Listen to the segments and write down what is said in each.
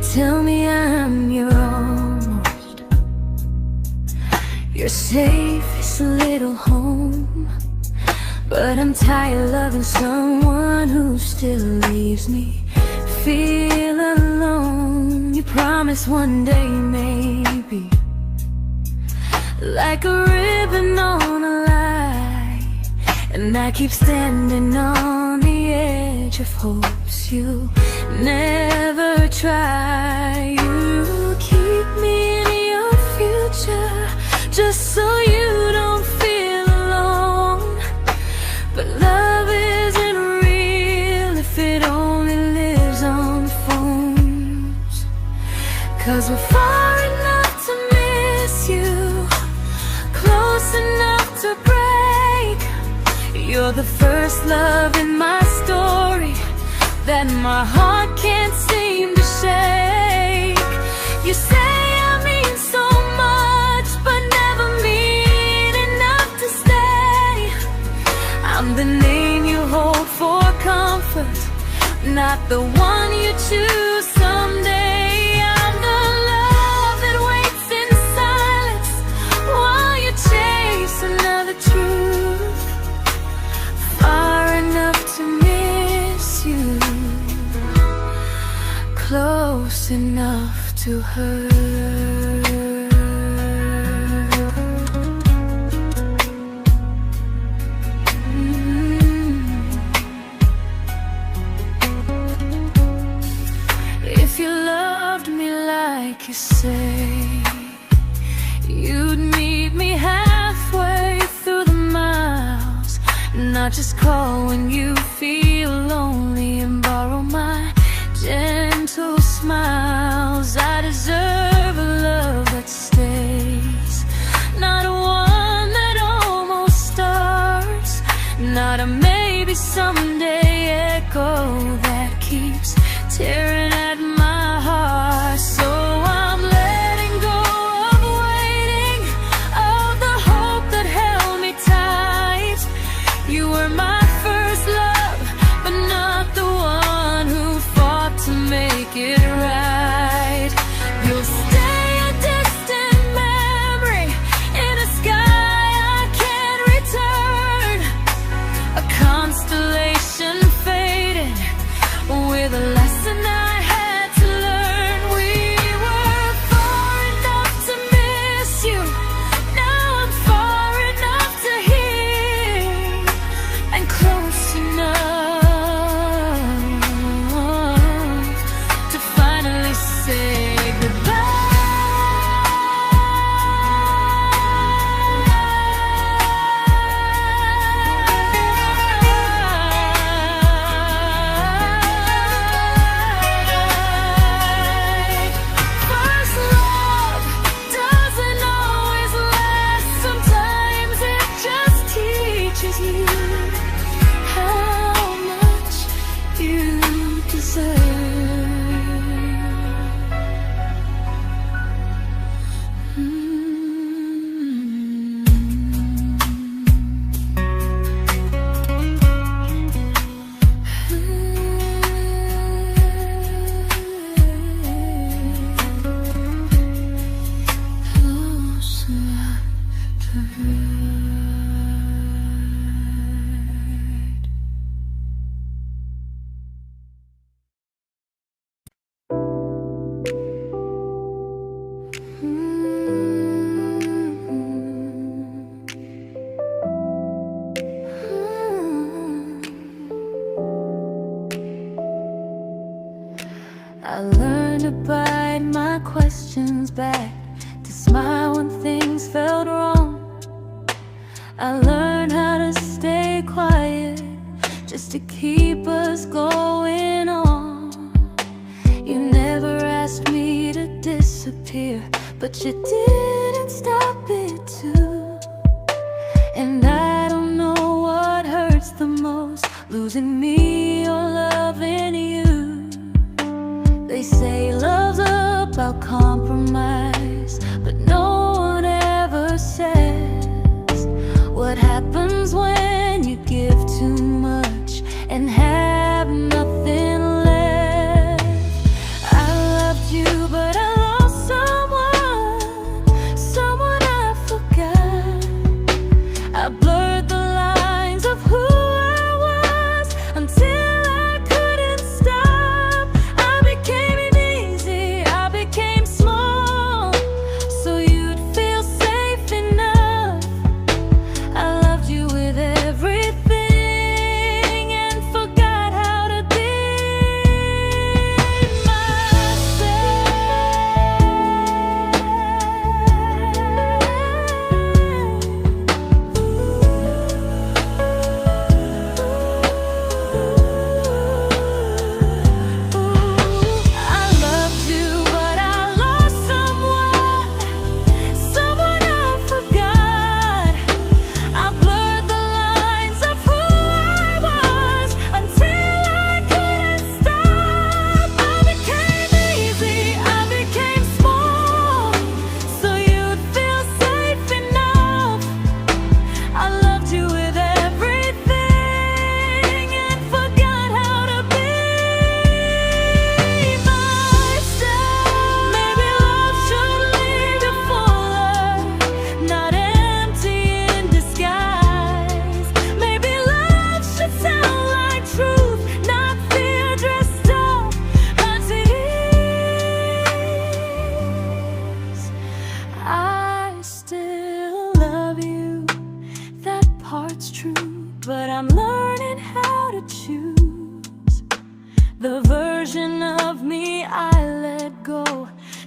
tell me I'm your almost, your safest little home. But I'm tired loving someone who still leaves me feel alone. You promise one day maybe, like a ribbon on a line, and I keep standing on the edge of hopes you never try. You keep me in your future just so you don't feel alone. But love isn't real if it only lives on phones. 'Cause we're far enough to miss you, close enough to break. You're the first love in my story that my heart can't seem to shake. You say I mean so much, but never mean enough to stay. I'm the name you hold for comfort, not the one you choose someday. I'm the love that waits in silence while you chase another truth. Far enough to miss you, close enough to hurt. If you loved me like you say, you'd meet me halfway through the miles, not just call when you feel lonely and borrow my gentle smiles. I deserve a love that stays, not a one that almost starts, not a maybe someday echo that keeps tearing at my heart. So I'm letting go of waiting, of the hope that held me tight. You were my first love, but not the one who fought to make it right. You'll stay a distant memory in a sky I can't return, a constellation faded with a lesson I had to learn. We were far enough to miss you, now I'm far enough to hear, and close enough to finally say goodbye. First love doesn't always last, sometimes it just teaches you how much you deserve. Close enough to hurt. I learned to bite my questions back, to smile when things felt wrong. I learned how to stay quiet just to keep us going on. You never asked me to disappear, but you didn't stop it too. And I don't know what hurts the most, losing me or loving you. They say love's about compromise, but no one ever says what happens when you give too much and have nothing left. I loved you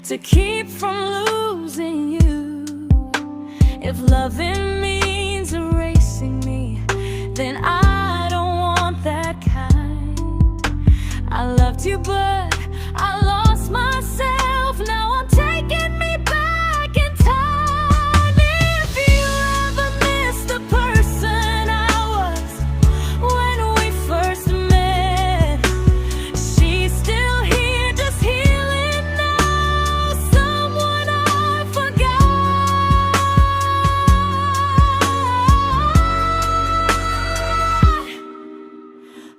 to keep from losing you. If loving means erasing me, then I don't want that kind. I loved you, but I lost myself. Now I'm taking me back in time. If you ever miss the person I was when we first met, she's still here, just healing now. Someone I forgot,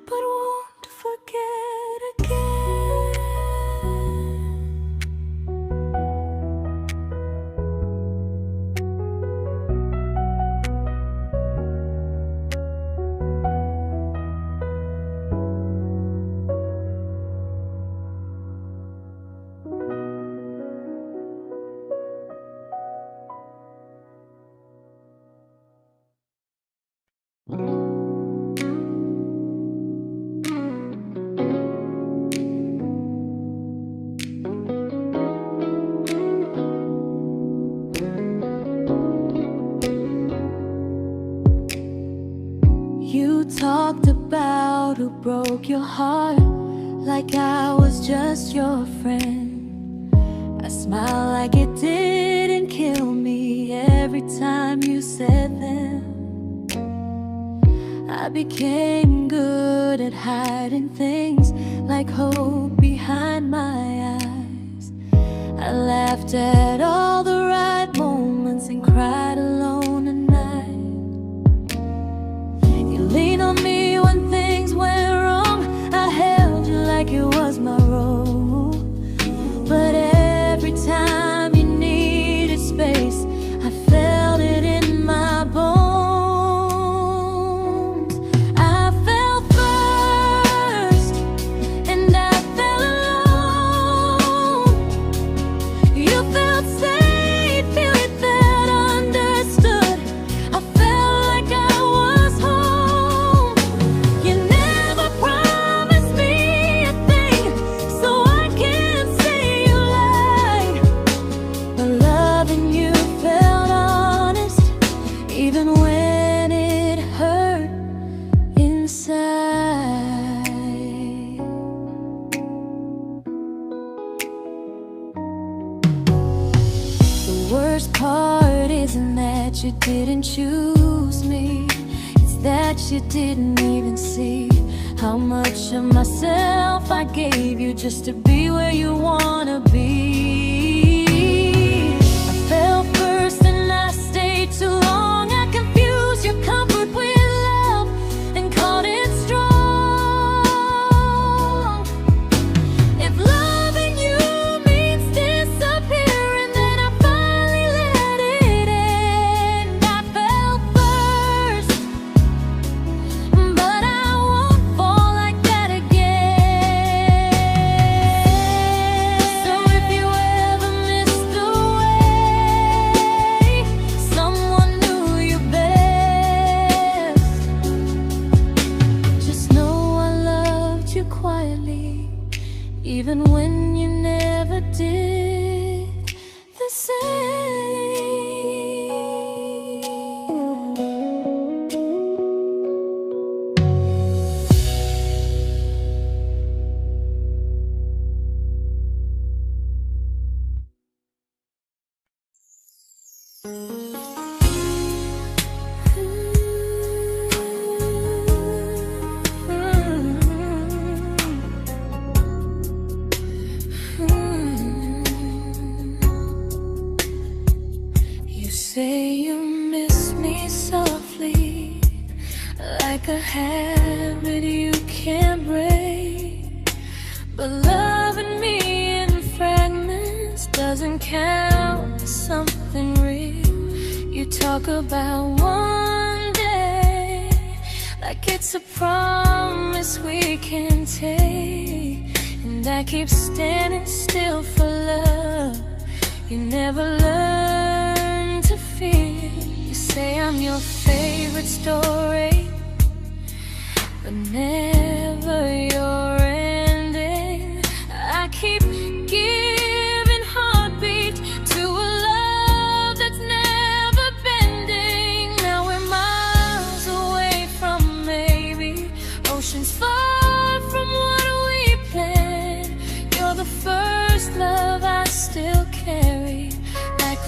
but won't forget again. You talked about who broke your heart, like I was just your friend. I smiled like it didn't kill me every time you said them. I became good at hiding things like hope behind my eyes. I laughed at all the right moments and cried alone at night. You leaned on me when things went wrong. I held you like it was my role. But every time you needed space, I felt it in my bones. I fell first, and I fell alone. You felt safe, feeling that understood. I felt like I was home. You never promised me a thing, so I can't say you lied. But loving you felt honest, even when it hurt inside. The worst part isn't that you didn't choose me, it's that you didn't even see how much of myself I gave you just to be where you wanna be. I fell first and I stayed too long. I confused your comfort with love and called it strong. If loving you means disappearing, then I finally let it end. I fell first, but I won't fall like that again. So if you ever missed the way someone knew you best, just know I loved you quietly, even when you never did the same. You say you miss me softly, like a habit you can't break. But loving me in fragments doesn't count as something real. You talk about one day like it's a promise we can take, and I keep standing still for love. You never learn to feel. You say I'm your favorite story, but never your ending. I keep giving heart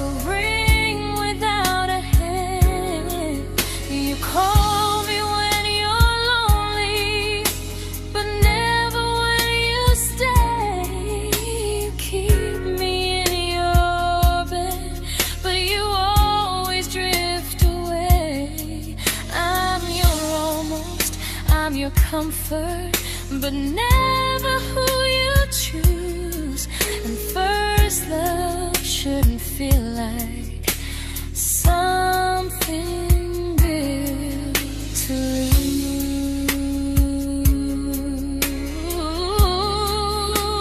a ring without a hand. You call me when you're lonely, but never when you stay. You keep me in your bed, but you always drift away. I'm your almost, I'm your comfort, but never who you choose. And first love shouldn't feel like something built to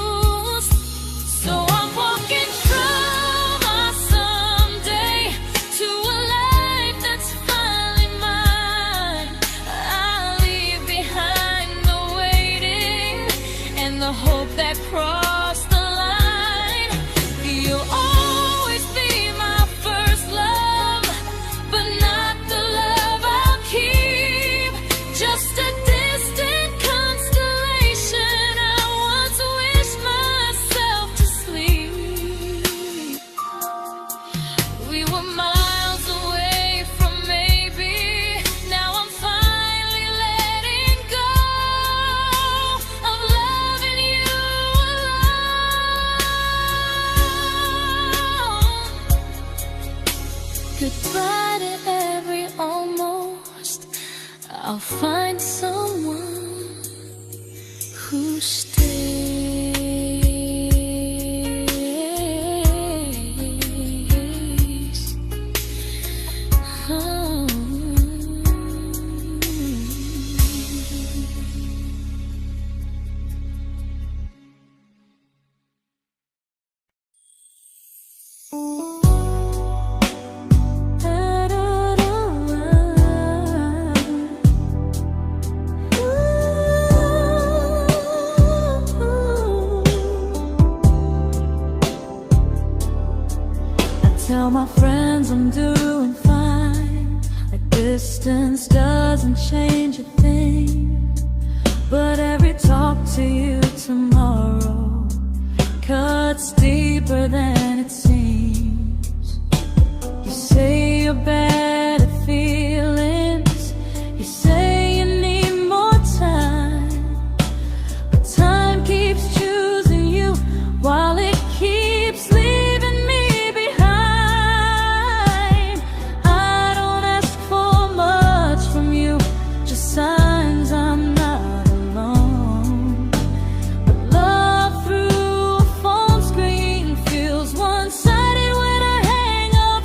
lose. So I'm walking through my someday to a life that's finally mine. I'll leave behind the waiting and the hope that crossed the line. You'll always be my first love, but not the love I'll keep. Just a distant constellation I once wished myself to sleep. We were miles away from maybe. Now I'm finally letting go of loving you alone. Goodbye to every almost. I'll find someone who stays. Oh. Tell my friends I'm doing fine, like distance doesn't change a thing. But every talk to you tomorrow cuts deeper than it seems. You say you're bad at feelings, you say you need more time, but time keeps choosing you while it keeps leaving me behind. I don't ask for much from you, just signs I'm not alone. But love through a phone screen feels one-sided when I hang up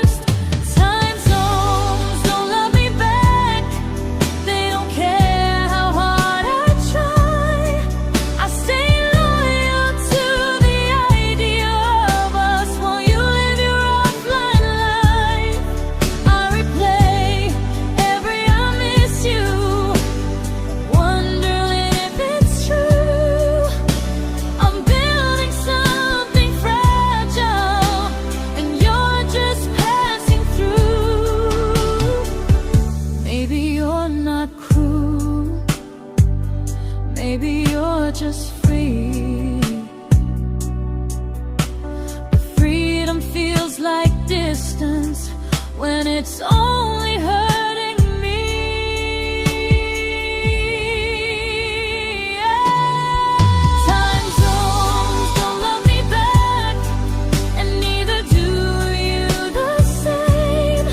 first. Time zones don't love me back, they don't care how hard I try. I stay loyal to the idea of us while you live your offline life. I replay every I miss you, wondering if it's true. I'm building something fragile, and you're just passing through. Maybe you're not cruel, maybe you're just free. But freedom feels like distance when it's only hurting me. Time zones don't love me back, and neither do you the same.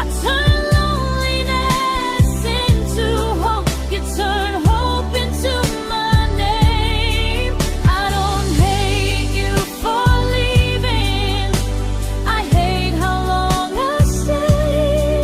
I turn loneliness into hope, you turn hope into my name. I don't hate you for leaving, I hate how long I stayed.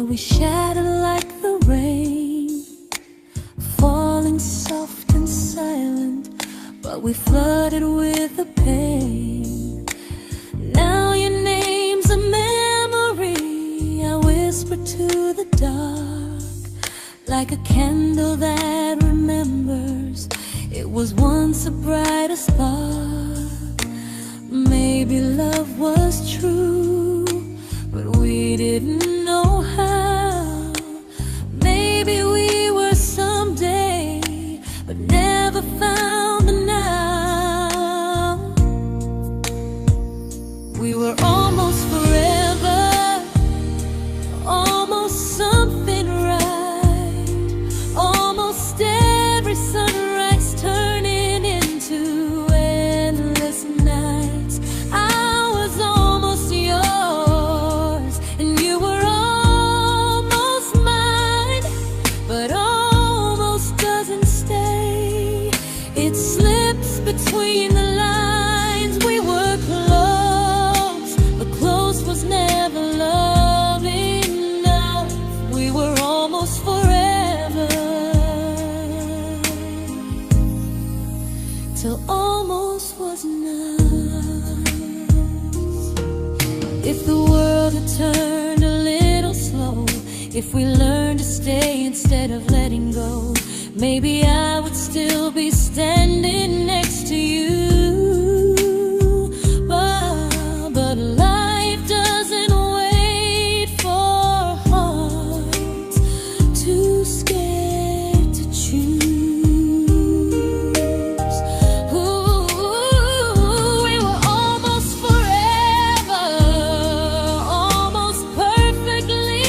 we shattered like the rain, falling soft and silent, but we flooded with the pain. Now your name's a memory I whisper to the dark, like a candle that remembers it was once a brighter spark. Maybe love was true, but we didn't know how. Maybe we were someday, but never found the now. We were almost forever, almost something right, almost every sunrise turning into endless nights. I was almost yours, and you were almost mine, but almost doesn't stay. It slips between the lines. We were close, but close was never love enough. We were almost forever, till almost was enough. If the world had turned a little slow, if we learned to stay instead of letting go, maybe I would still be standing next to you. But life doesn't wait for hearts too scared to choose. Ooh, we were almost forever, almost perfectly,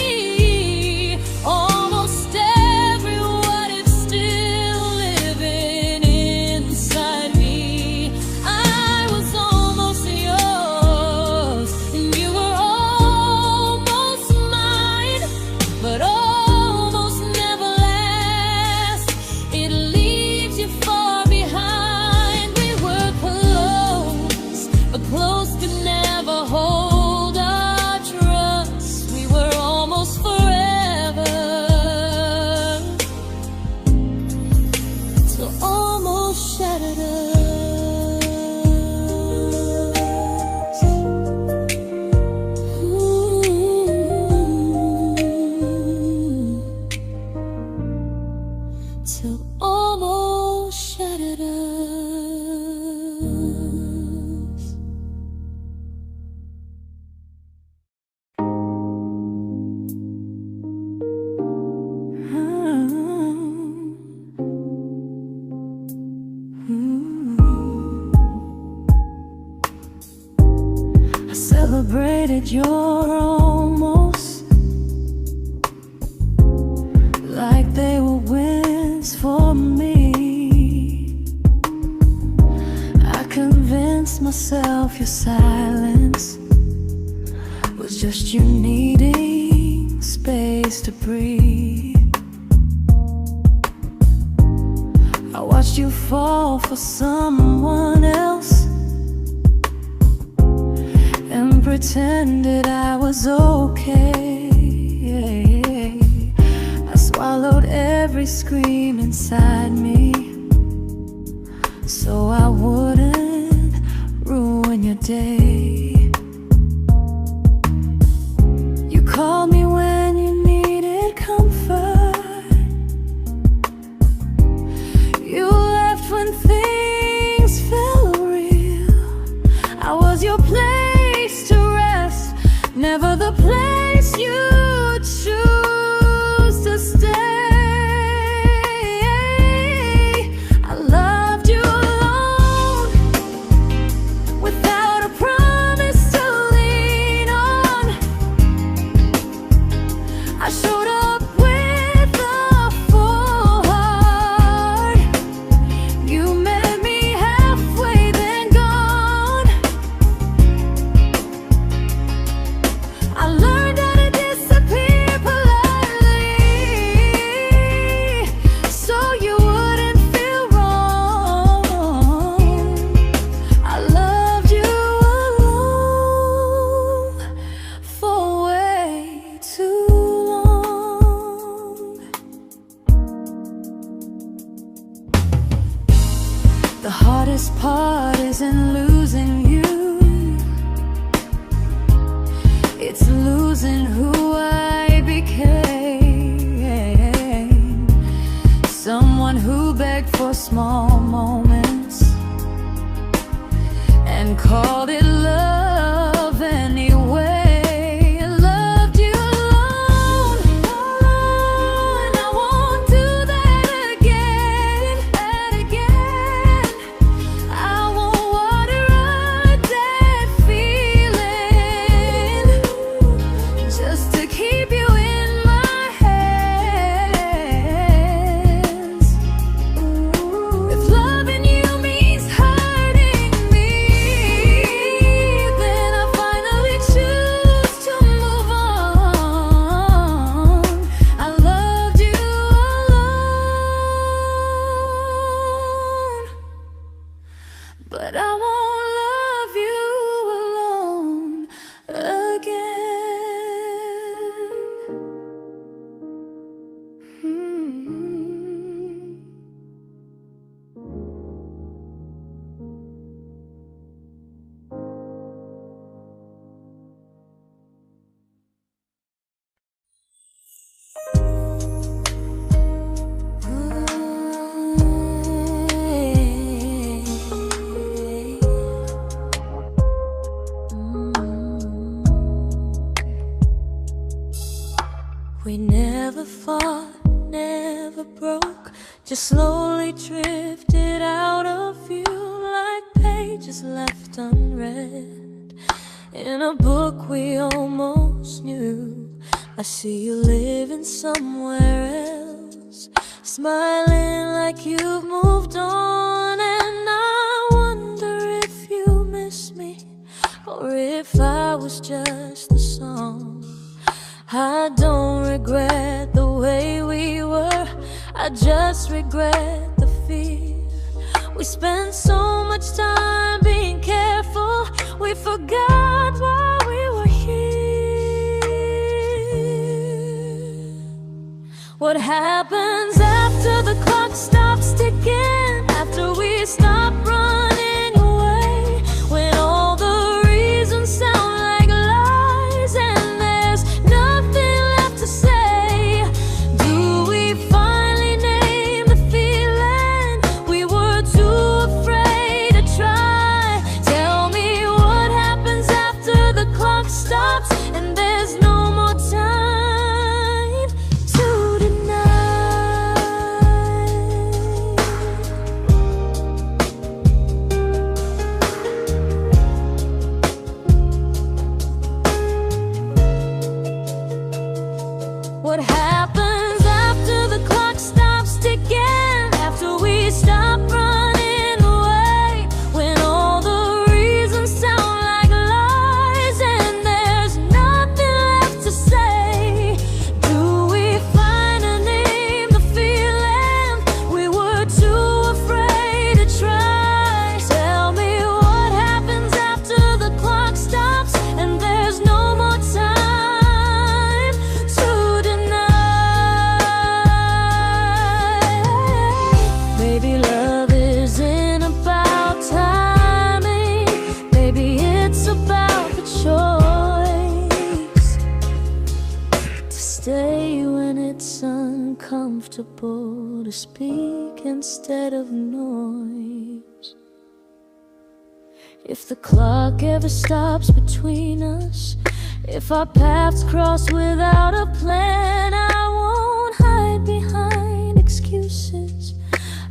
almost every what if still living inside me. I was almost yours, and you were almost mine, but almost never lasts. It leaves you far behind. We were close, but close could never hold our trust. We were almost forever, till almost shattered us. Ooh, till almost shattered us. I celebrated your almost like they were wins for me. I convinced myself your silence was just you needing space to breathe. I watched you fall for someone else and pretended I was okay. I swallowed every scream inside me so I wouldn't ruin your day. You called me when you needed comfort. You left when things felt real. I was your place to rest, never the place you choose to stay. I loved you alone, without a promise. heart isn't losing you, it's losing who I became. Someone who begged for small moments and called it love anyway. Loved you alone, alone. I won't do that again, and again. I won't water a dead feeling just to keep you in my hands. If loving you means hurting me, then I finally choose to move on. I loved you alone, but I won't love you alone again. We never fought, never broke, just slowly drifted out of view like pages left unread in a book we almost knew. I see you living somewhere else, smiling like you've moved on, and I wonder if you miss me or if I was just the song. I don't regret the way we were, I just regret the fear. We spent so much time being careful, we forgot why we were here. What happens after the clock stops ticking, after we stop running away, when all the reasons sound like lies and there's nothing left to say? Do we finally name the feeling we were too afraid to try? Tell me what happens after the clock stops and there's no more time to deny. What happens after the clock stops ticking, after we stop running away, when all the reasons sound like lies and there's nothing left to say? Do we finally name the feeling we were too afraid to try? Tell me what happens after the clock stops and there's no more time to deny. Maybe love isn't about timing, maybe it's about the choice to stay when it's uncomfortable, to speak instead of noise. If the clock ever stops between us, if our paths cross without a plan, I won't hide behind excuses,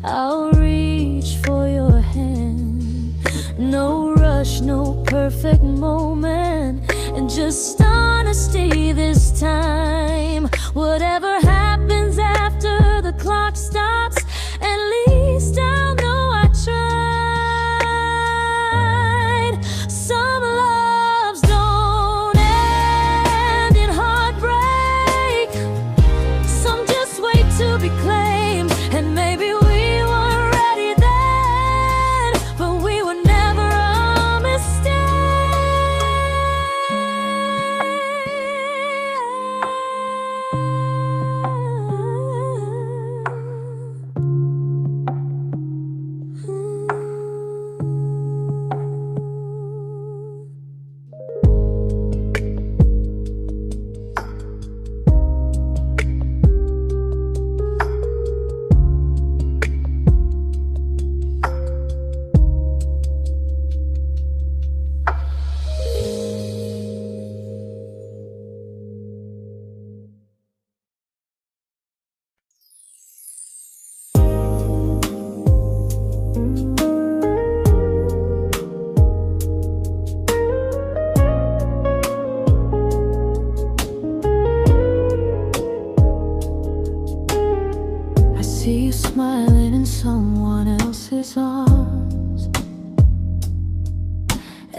I'll reach for your hand. No rush, no perfect moment, and just honesty this time. Whatever happens after the clock stops, at least I'll know I tried. Some loves don't end in heartbreak, some just wait to be claimed, and maybe we weren't ready then, but we were never a mistake.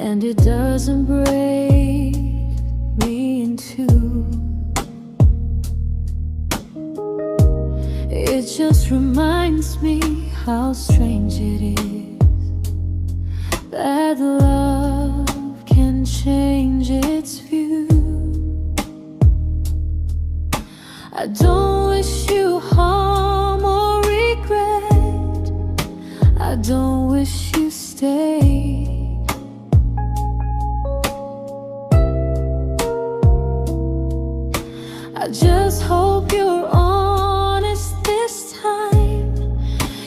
and it doesn't break me in two. It just reminds me how strange it is that love can change its view. I don't wish you harm or regret. I don't wish you stay. I just hope you're honest this time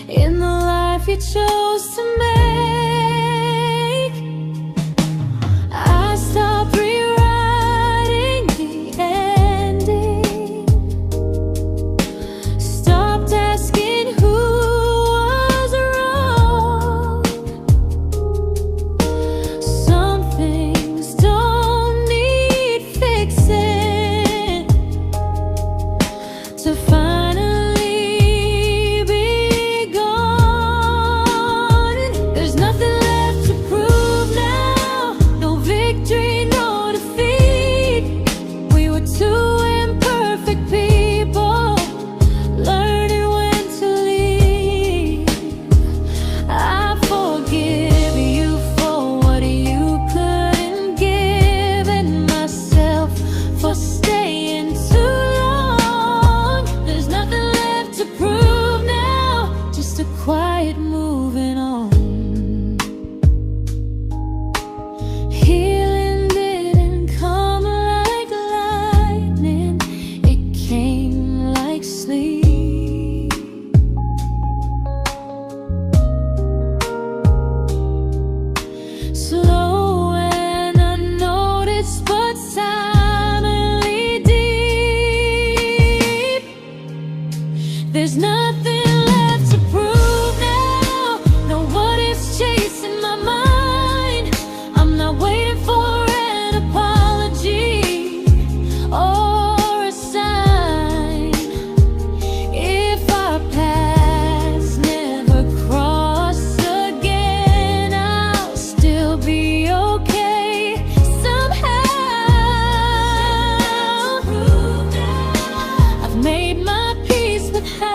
in the life you chose to make. I stopped rewriting the ending, stopped asking who was wrong. Some things don't need fixing to finally be gone. There's nothing left to prove now, no victory, no defeat. We were two imperfect people, learning when to leave. I forgive you for what you couldn't give, and myself for staying too long. There's nothing left to prove now, just a quiet moving on. Healing didn't come like lightning, it came like sleep. Slow and unnoticed, but silently deep. There's nothing left to prove now, no what ifs chasing my mind. I'm not waiting for an apology or a sign. If our paths never cross again, I'll still be okay somehow. I've made my peace with how.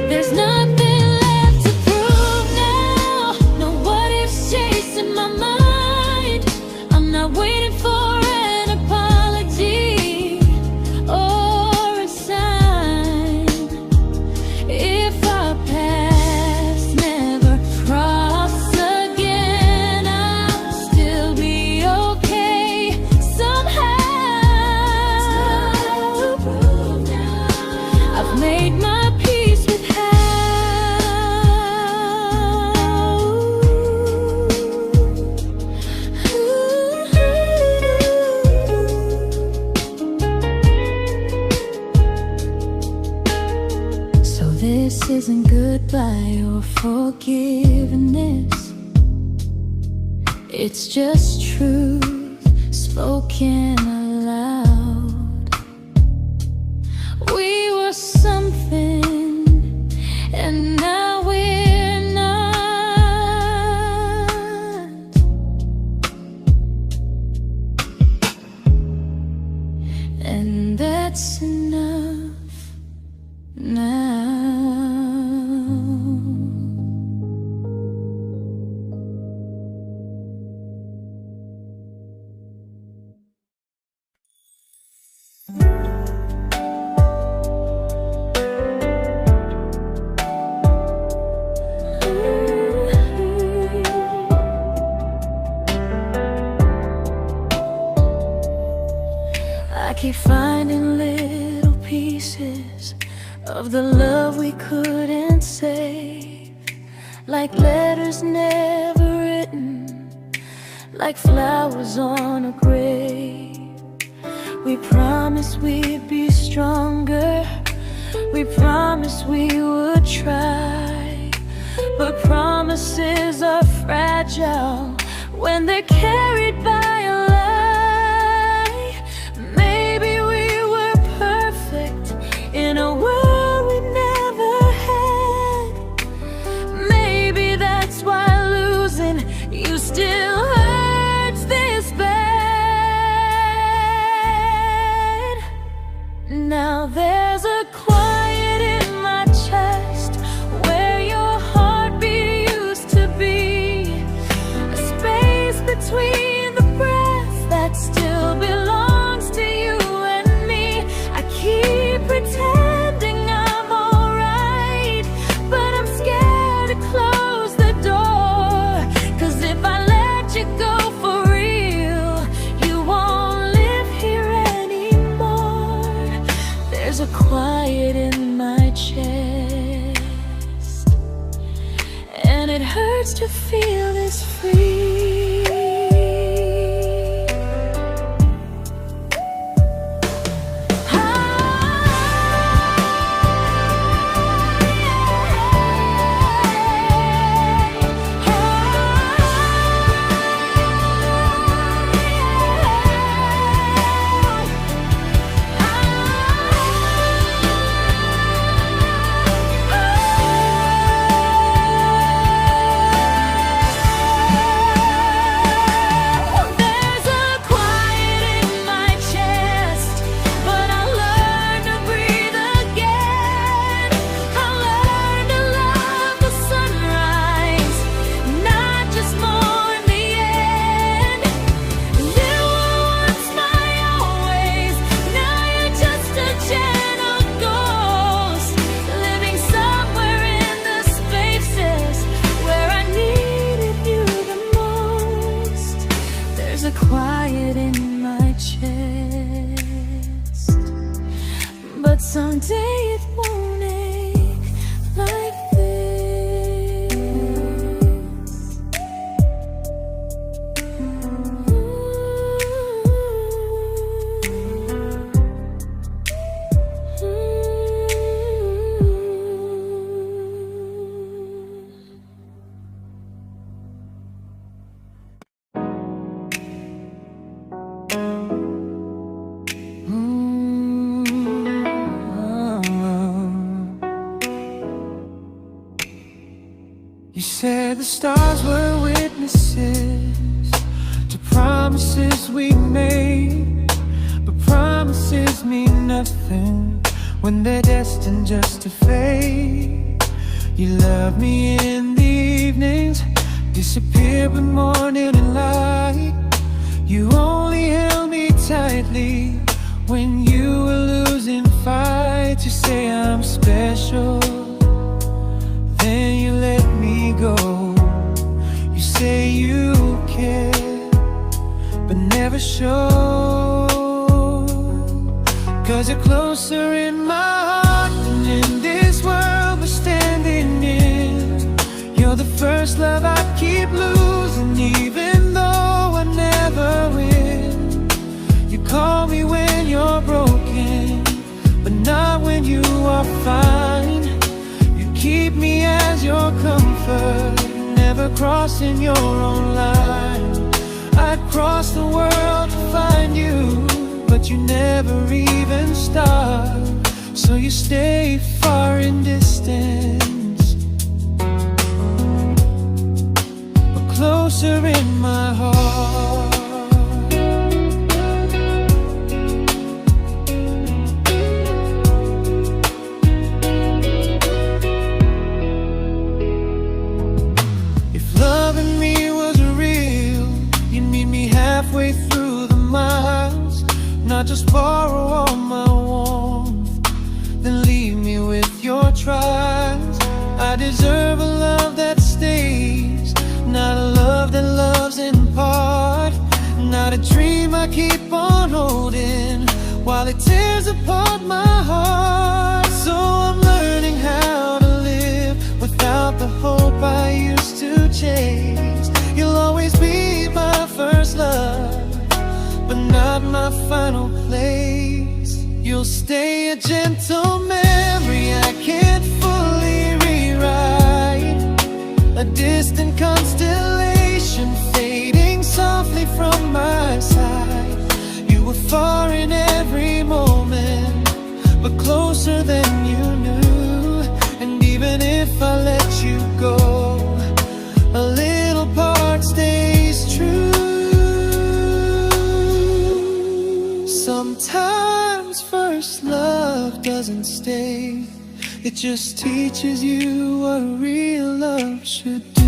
There's nothing left to prove now, no what ifs chasing my mind. I'm not waiting for an apology or a sign. If our paths never cross again, I'll still be okay somehow. I've made my peace with how. So this isn't goodbye or forgiveness, it's just truth spoken aloud. We were something, and now we're not. And that's enough now. I keep finding little pieces of the love we couldn't save, like letters never written, like flowers on a grave. We promised we'd be stronger, We promised we would try, but promises are fragile when they're carried by a lie. Maybe we were perfect in a world we never had. Maybe that's why losing you still hurts this bad. Now there's a quiet in my chest where your heartbeat used to be, a space between the breaths that still belongs to you and me. I keep pretending I'm alright, but I'm scared to close the door, 'cause if I let you go for real, you won't live here anymore. There's a quiet in my chest, and it hurts to feel this free. There's a quiet in my chest, but someday it won't ache like this. You said the stars were witnesses to promises we made, but promises mean nothing when they're destined just to fade. You love me in the evenings, disappear when morning and light. You only held me tightly when you were losing fights. You say I'm special, then you let me go. You say you care, but never show, 'cause you're closer in my heart than in this world we're standing in. You're the first love I keep losing, even though I never win. You call me when you're broken, but not when you are fine. Keep me as your comfort, never crossing your own line. I'd cross the world to find you, but you never even start. So you stay far in distance, but closer in my heart. Halfway through the miles, not just borrow all my warmth, then leave me with your trials. I deserve a love that stays, not a love that loves in part, not a dream I keep on holding while it tears apart my heart. So I'm learning how to live without the hope I used to chase. You'll always be my first love, but not my final place. You'll stay a gentle memory doesn't stay. It just teaches you what real love should do.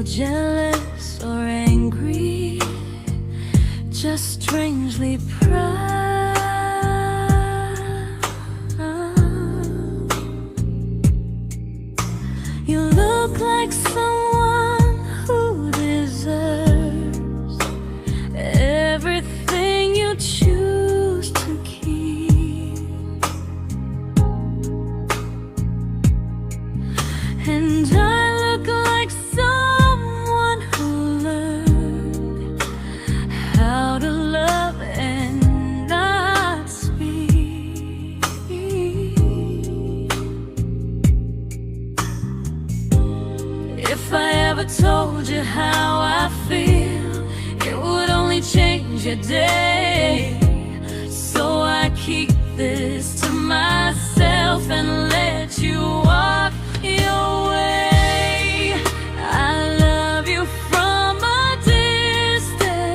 Jealous or angry, just strangely proud. You look like someone who deserves everything you choose to keep. And I look like someone who learned how to love and not speak. If I ever told you how I feel, it would only change your day. So I keep this to myself and let you walk your way. I love you from a distance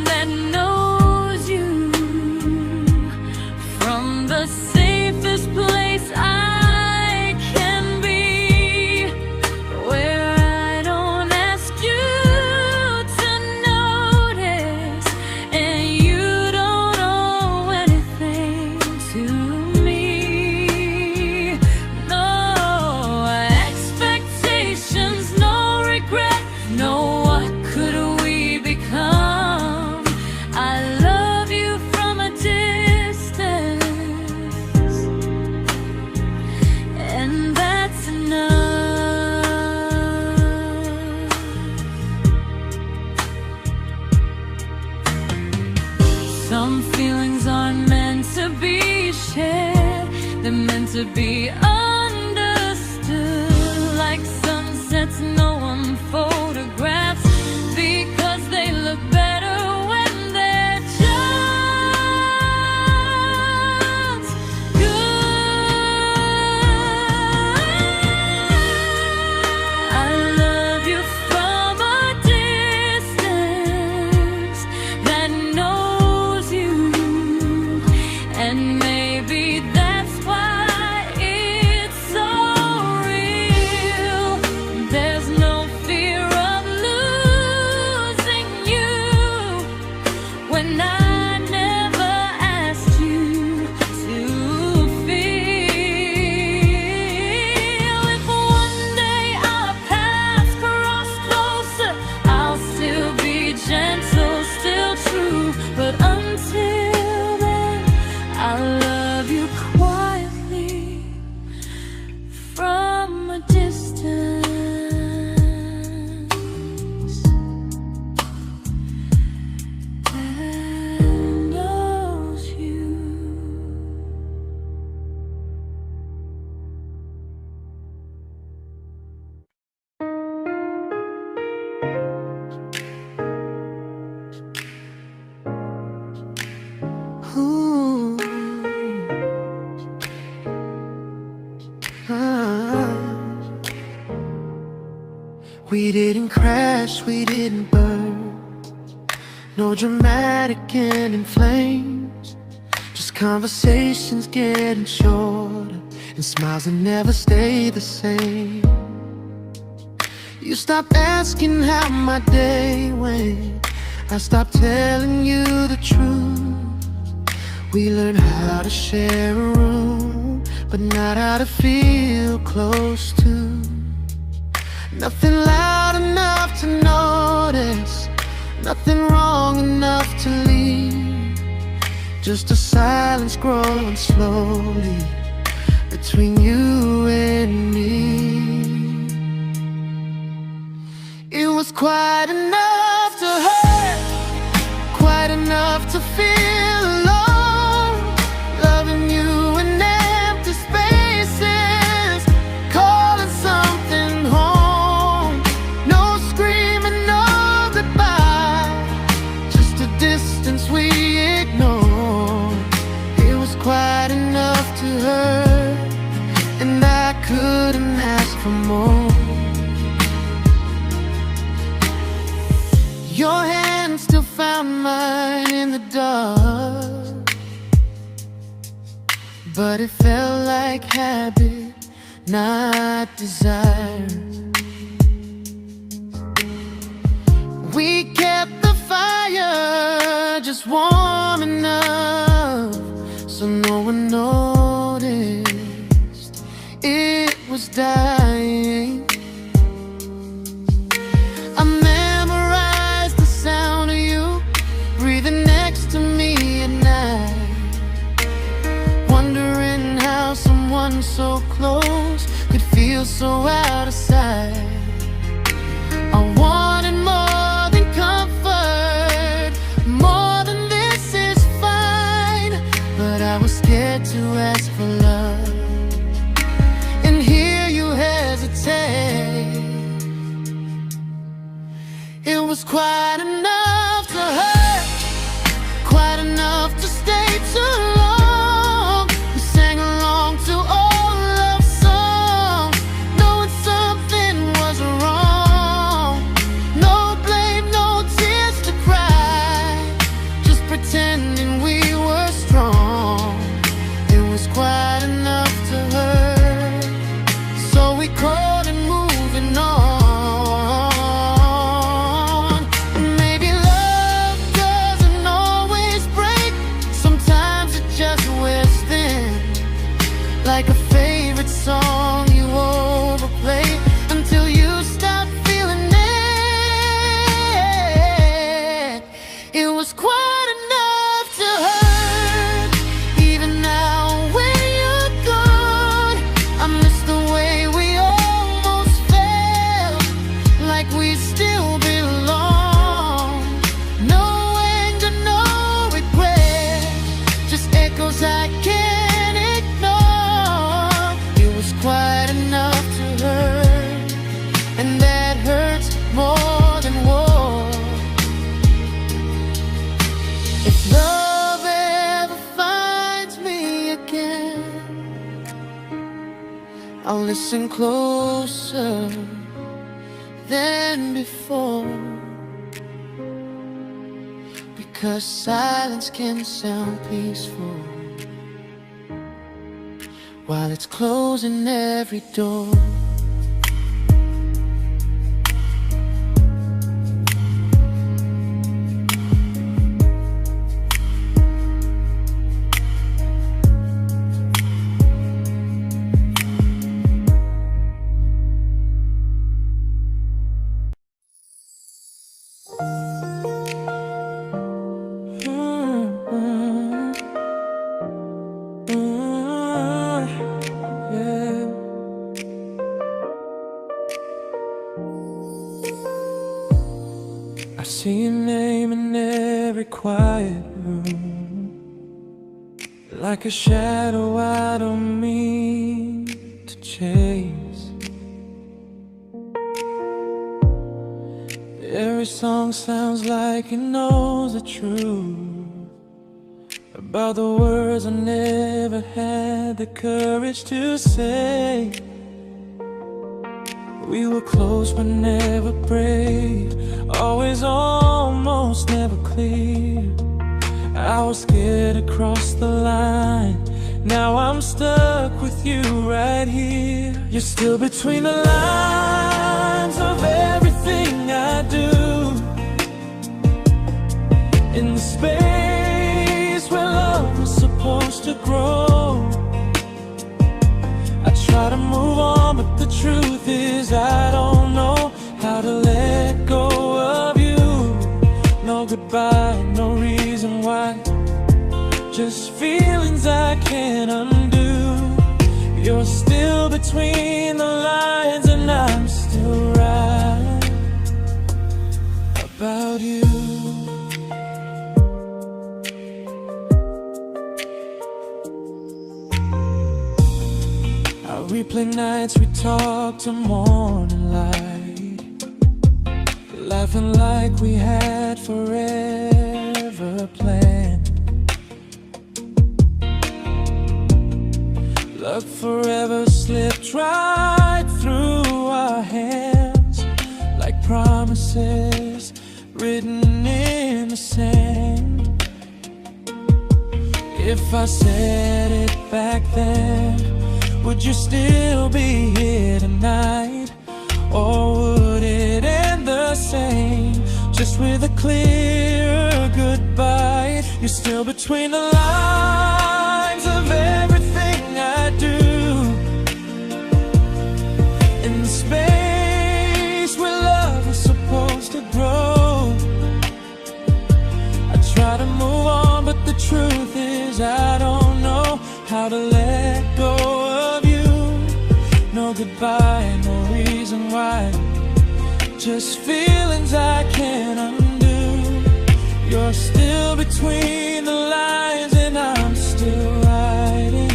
that knows you, from the safest place I can be, where I don't ask you to notice and you don't owe anything to me. No expectations, no regret, no what could we become. I love you from a distance, and that's enough. Some feelings aren't meant to be shared, they're meant to be understood, like sunsets no one photographs, because they look better when they're just good. I love you from a distance that knows you, and maybe that's why it's so real. There's no fear of losing you when I never asked you to feel. If one day our paths cross closer, I'll still be gentle, still true. But until then, I love you quietly from a distance that knows you. Ooh. Ah. We didn't crash, we didn't burn, no dramatic end in flames, just conversations getting shorter and smiles that never stay the same. You stopped asking how my day went, I stopped telling you the truth. We learned how to share a room, but not how to feel close to. Nothing loud enough to notice, nothing wrong enough to leave. Just a silence growing slowly between you and me. It was quite enough to hurt, quite enough to feel alone, loving you in empty spaces, calling something home. No screaming, no goodbye, just a distance we ignored. It was quite enough to hurt, and I couldn't ask for more. Your hand still found mine in the dark, but it felt like habit, not desire. We kept the fire just warm enough so no one noticed it was dying. I memorized the sound of you breathing next to me at night, wondering how someone so close could feel so out of sight. I wanted more than comfort, more than this is fine, but I was scared to ask for love and hear you hesitate. It was quite enough to hurt, quite enough to stay too long. We sang along to old love songs, knowing something was wrong. No blame, no tears to cry, just pretending we were strong. It was quite enough to hurt, so we called it moving on. Maybe love doesn't always break, sometimes it just wears thin, like a favorite song you overplay until you stop feeling it. It was quite enough to hurt, even now when you're gone. I miss the way we almost felt, like we still belong. No anger, no regret, just echoes I can't ignore. It was quite enough to hurt, and that hurts more than war. If love ever finds me again, I'll listen closer than before, because silence can sound peaceful while it's closing every door. I see your name in every quiet room, like a shadow I don't mean to chase. Every song sounds like it knows the truth about the words I never had the courage to say. We were close but never brave, always almost never clear. I was scared to cross the line, now I'm stuck with you right here. You're still between the lines of everything I do, in the space where love was supposed to grow. I try to move on, but the truth is I don't know about you. I replay nights we talk to morning light, laughing like we had forever planned. Luck forever slipped right through our hands, like promises written in the sand. If I said it back then, would you still be here tonight? Or would it end the same, just with a clear goodbye? You're still between the lines of everything I do, in the space where love was supposed to grow. I try to move on, but the truth is I don't know how to let go of you. No goodbye, no reason why, just feelings I can't undo. You're still between the lines and I'm still writing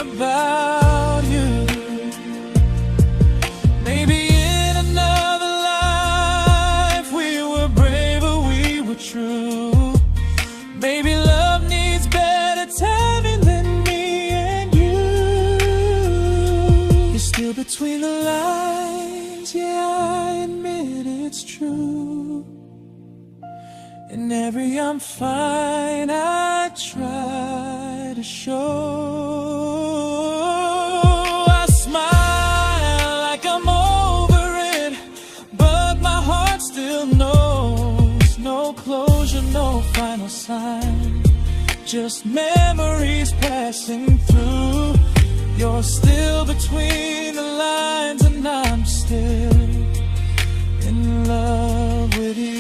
about you. Maybe in another life we were braver, we were true. Maybe love needs better timing than me and you. You're still between the lines, yeah, I admit it's true. In every I'm fine I try to show. I smile like I'm over it, but my heart still knows. No closure, no final sign, just memories passing through. You're still between the lines and I'm still in love with you.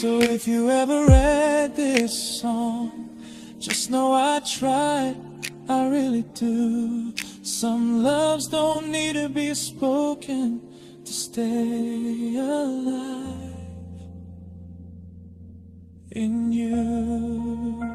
So if you ever read this song, just know I tried, I really do. Some loves don't need to be spoken to stay alive in you.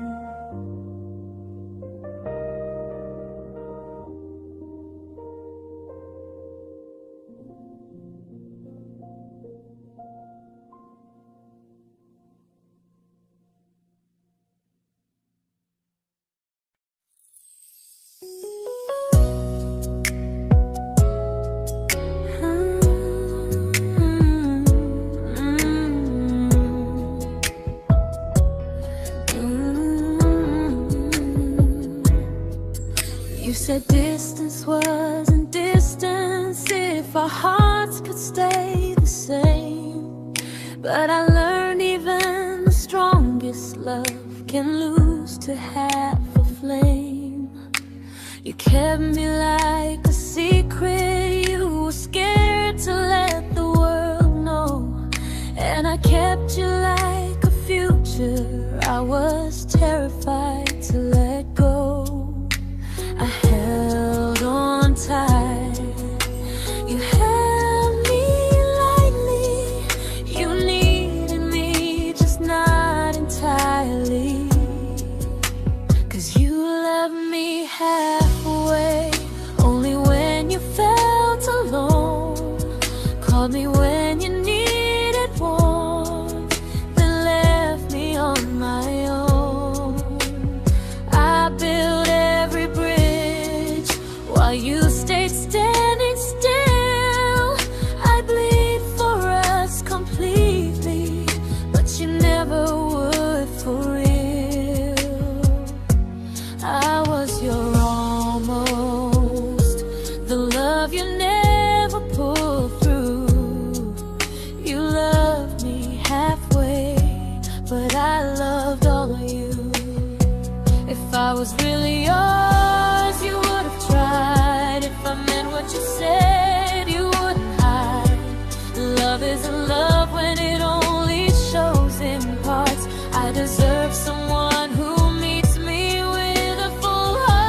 You said distance wasn't distance if our hearts could stay the same. But I learned even the strongest love can lose to half a flame. You kept me like a secret you were scared to let the world know. And I kept you like a future I was terrified to let go. I held on tight, you held me lightly. You needed me, just not entirely. 'Cause you loved me halfway, only when you felt alone. Called me when you needed warmth, then left me on my own. I built every bridge while you stayed standing still. I bleed for us completely, but you never would for real. I was your almost, the love you never pulled through. You loved me halfway, but I loved all of you. If I was really yours, you would have tried. If I meant what you said, you wouldn't hide. Love isn't love when it only shows in parts. I deserve someone who meets me with a full heart.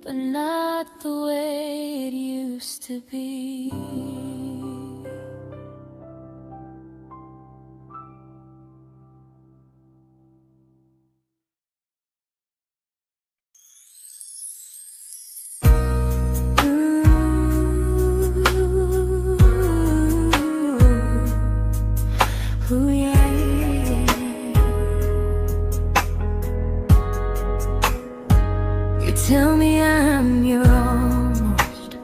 but not the way it used to be. Ooh, yeah, yeah. You tell me I'm your almost,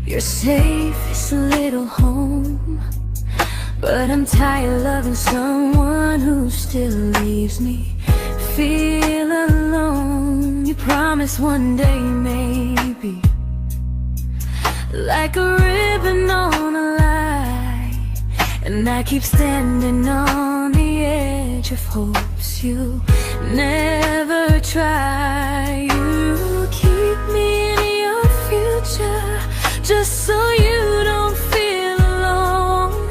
your safest little home, but I'm tired loving someone who still leaves me feel alone. You promise one day maybe, like a ribbon on a line, and I keep standing on the edge of hopes you'll never try. You keep me in your future just so you don't feel alone.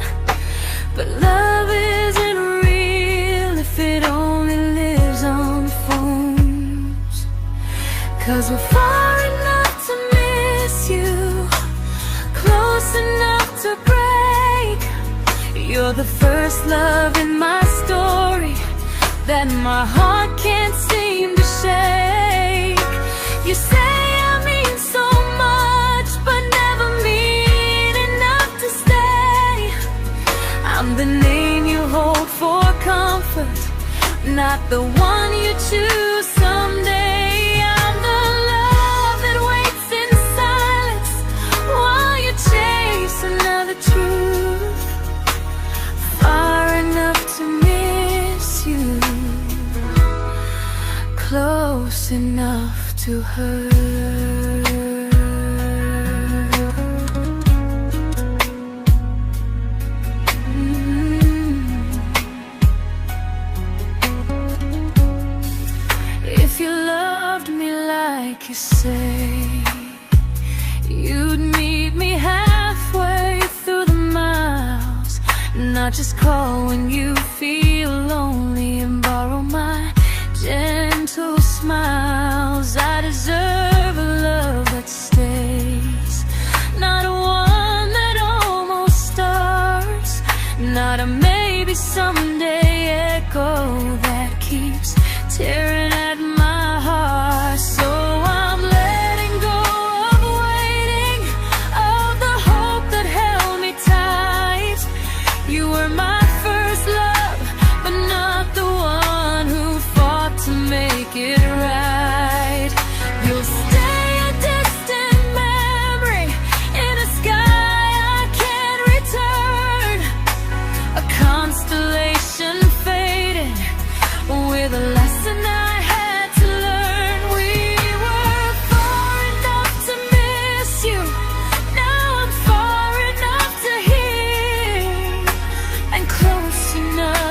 But love isn't real if it only lives on phones. 'Cause we're far enough to miss you, close enough to break. You're the first love in my story that my heart can't seem to shake. You say I mean so much, but never mean enough to stay. I'm the name you hold for comfort, not the one you choose someday. I'm the love that waits in silence while you chase another truth. Far enough to miss you, close enough to hurt. If you loved me like you say, you'd meet me halfway through the miles, not just call when you feel lonely and borrow my gentle smiles. I deserve a love that stays, not one that almost starts, not a maybe someday echo that keeps tearing at my heart. So I'm letting go of waiting, of the hope that held me tight. You were my first love, but not the one who fought to make it right. You'll stay a distant memory in a sky I can't return, a constellation fading with a lesson I had to learn. We were far enough to miss you, now I'm far enough to hear, and close enough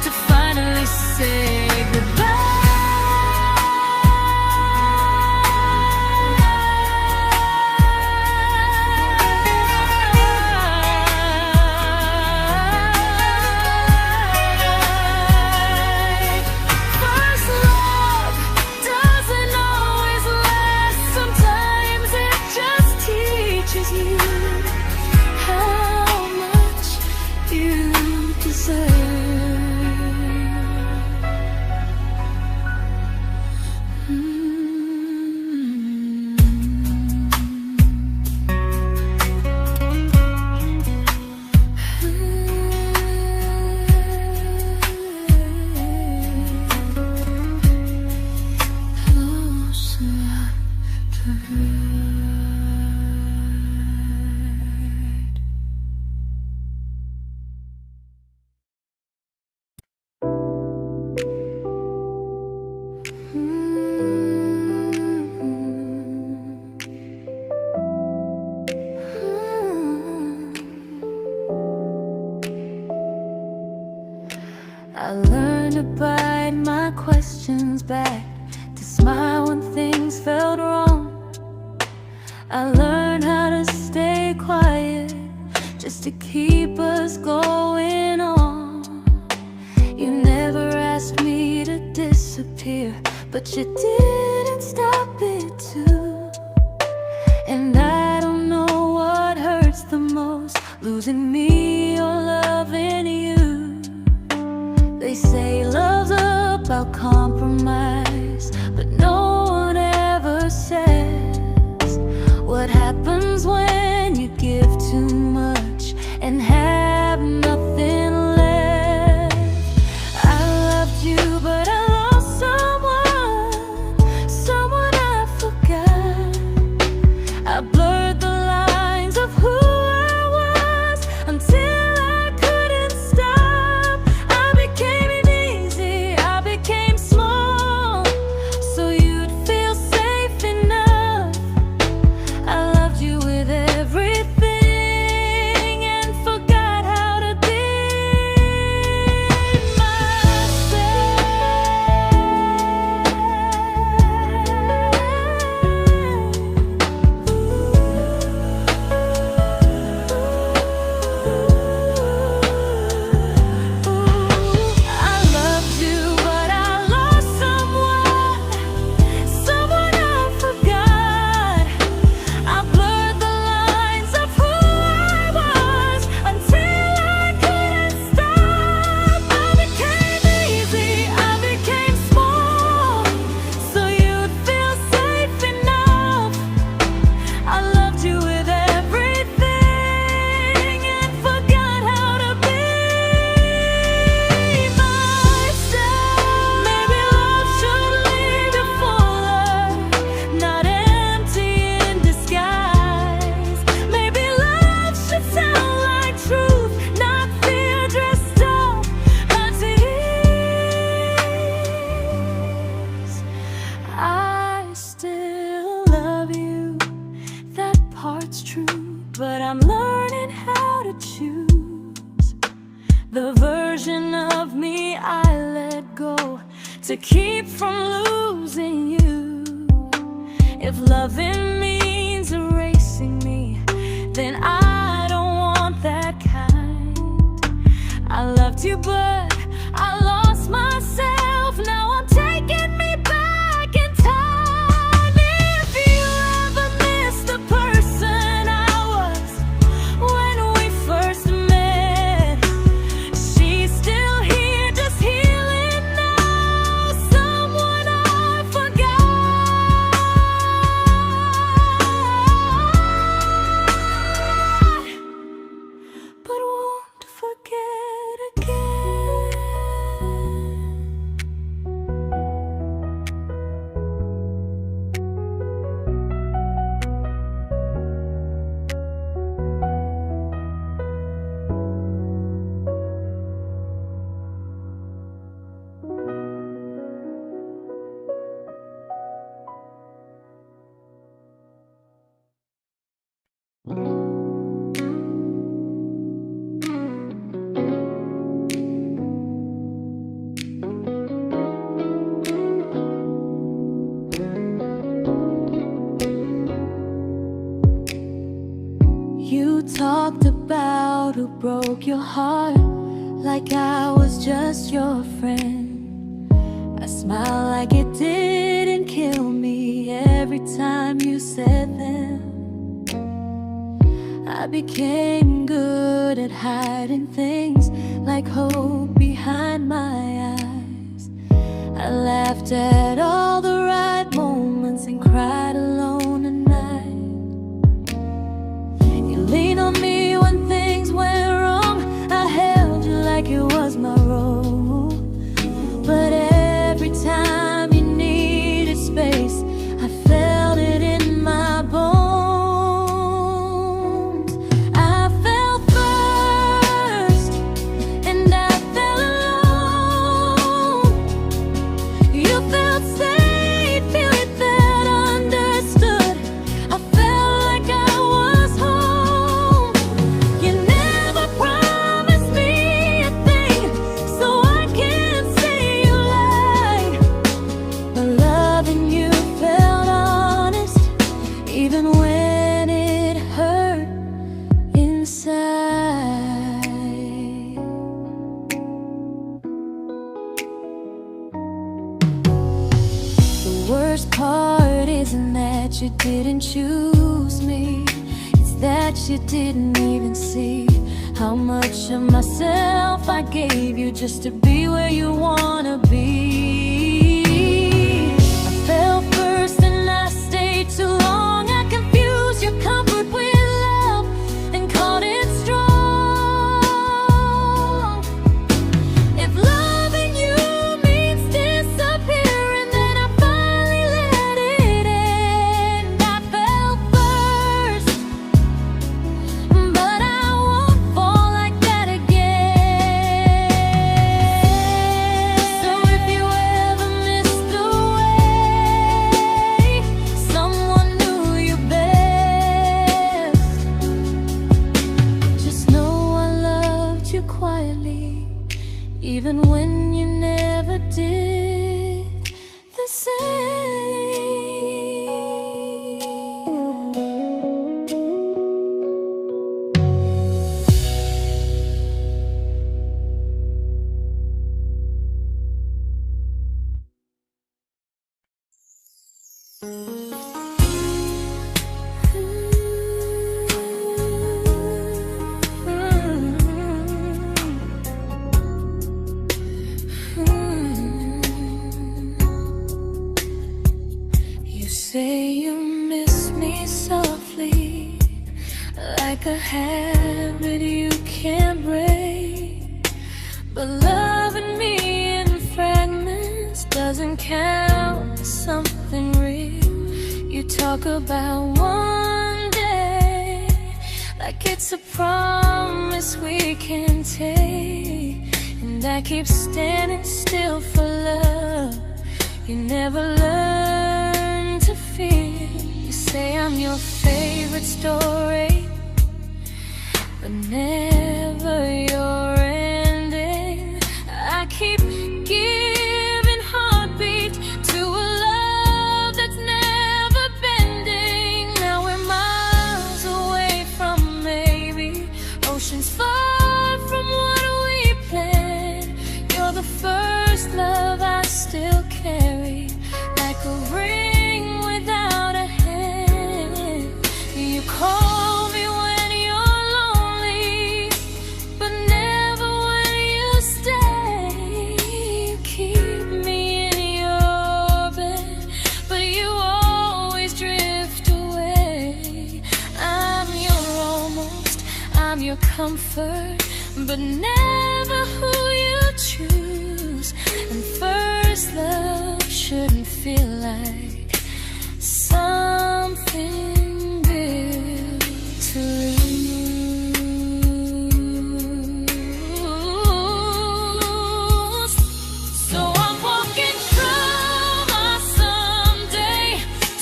to finally say first love doesn't always last. Sometimes it just teaches you how much you deserve. Close enough to hurt. I learned to bite my questions back, to smile when things felt wrong. I learned how to stay quiet just to keep us going on. You never asked me to disappear, but you didn't stop it too. And I don't know what hurts the most, losing me or loving you. They say love's about compromise, but no one ever says what happens when you give too much and have nothing left. I loved you, but I lost someone I forgot. I blurred the lines of who I was until I couldn't stop. I became easy, I became small, so you'd feel safe enough. I loved you with everything and forgot how to be but I'm learning how to choose the version of me I let go to keep from losing you. If loving means erasing me, then I don't want that kind. I loved you, but I lost myself. Now I'm taking me back in time. If you ever miss the person I was when we first met, she's still here, just healing now. Someone I forgot, but won't forget again. You talked about who broke your heart, like I was just your friend. I smile like it didn't kill me every time you said them. I became good at hiding things like hope behind my eyes. I laughed at all the right moments and cried alone at night. You leaned on me when things went wrong. I held you like it was my role. But every time you needed space, I felt it in my bones. I fell first, and I fell alone. You felt safe. worst part isn't that you didn't choose me, it's that you didn't even see how much of myself I gave you just to be where you wanna be. I fell first and I stayed too long. I confused your comfort with love and called it strong. If loving you means disappearing, then I finally let it end. I fell first, but I won't fall like that again. So if you ever missed the way someone knew you best, just know I loved you quietly, even when you never did the same. You say you miss me softly, like a habit you can't break. But loving me in fragments doesn't count as something real. You talk about one day like it's a promise we can take, and I keep standing still for love. You never learn to feel. You say I'm your favorite story, but never your ending. I keep giving heartbeat to a love that's never bending. Now we're miles away from maybe oceans far from what we planned. You're the first love I still carry, like a ring without a hand. You call me when you're lonely, but never when you stay. You keep me in your bed, but you always drift away. I'm your almost, I'm your comfort, but never who you choose. And first love shouldn't feel like something built to lose. So I'm walking through my someday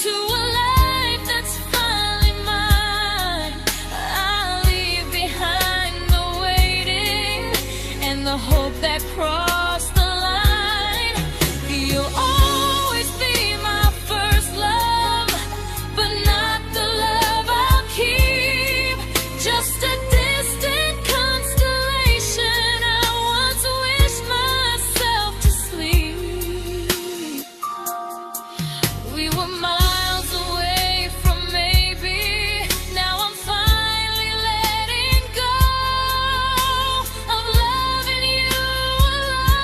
to a life that's finally mine. I'll leave behind the waiting and the hope that crossed the line. You'll always be my first love, but not the love I'll keep. Just a distant constellation I once wished myself to sleep. We were miles away from maybe. Now I'm finally letting go of loving you alone.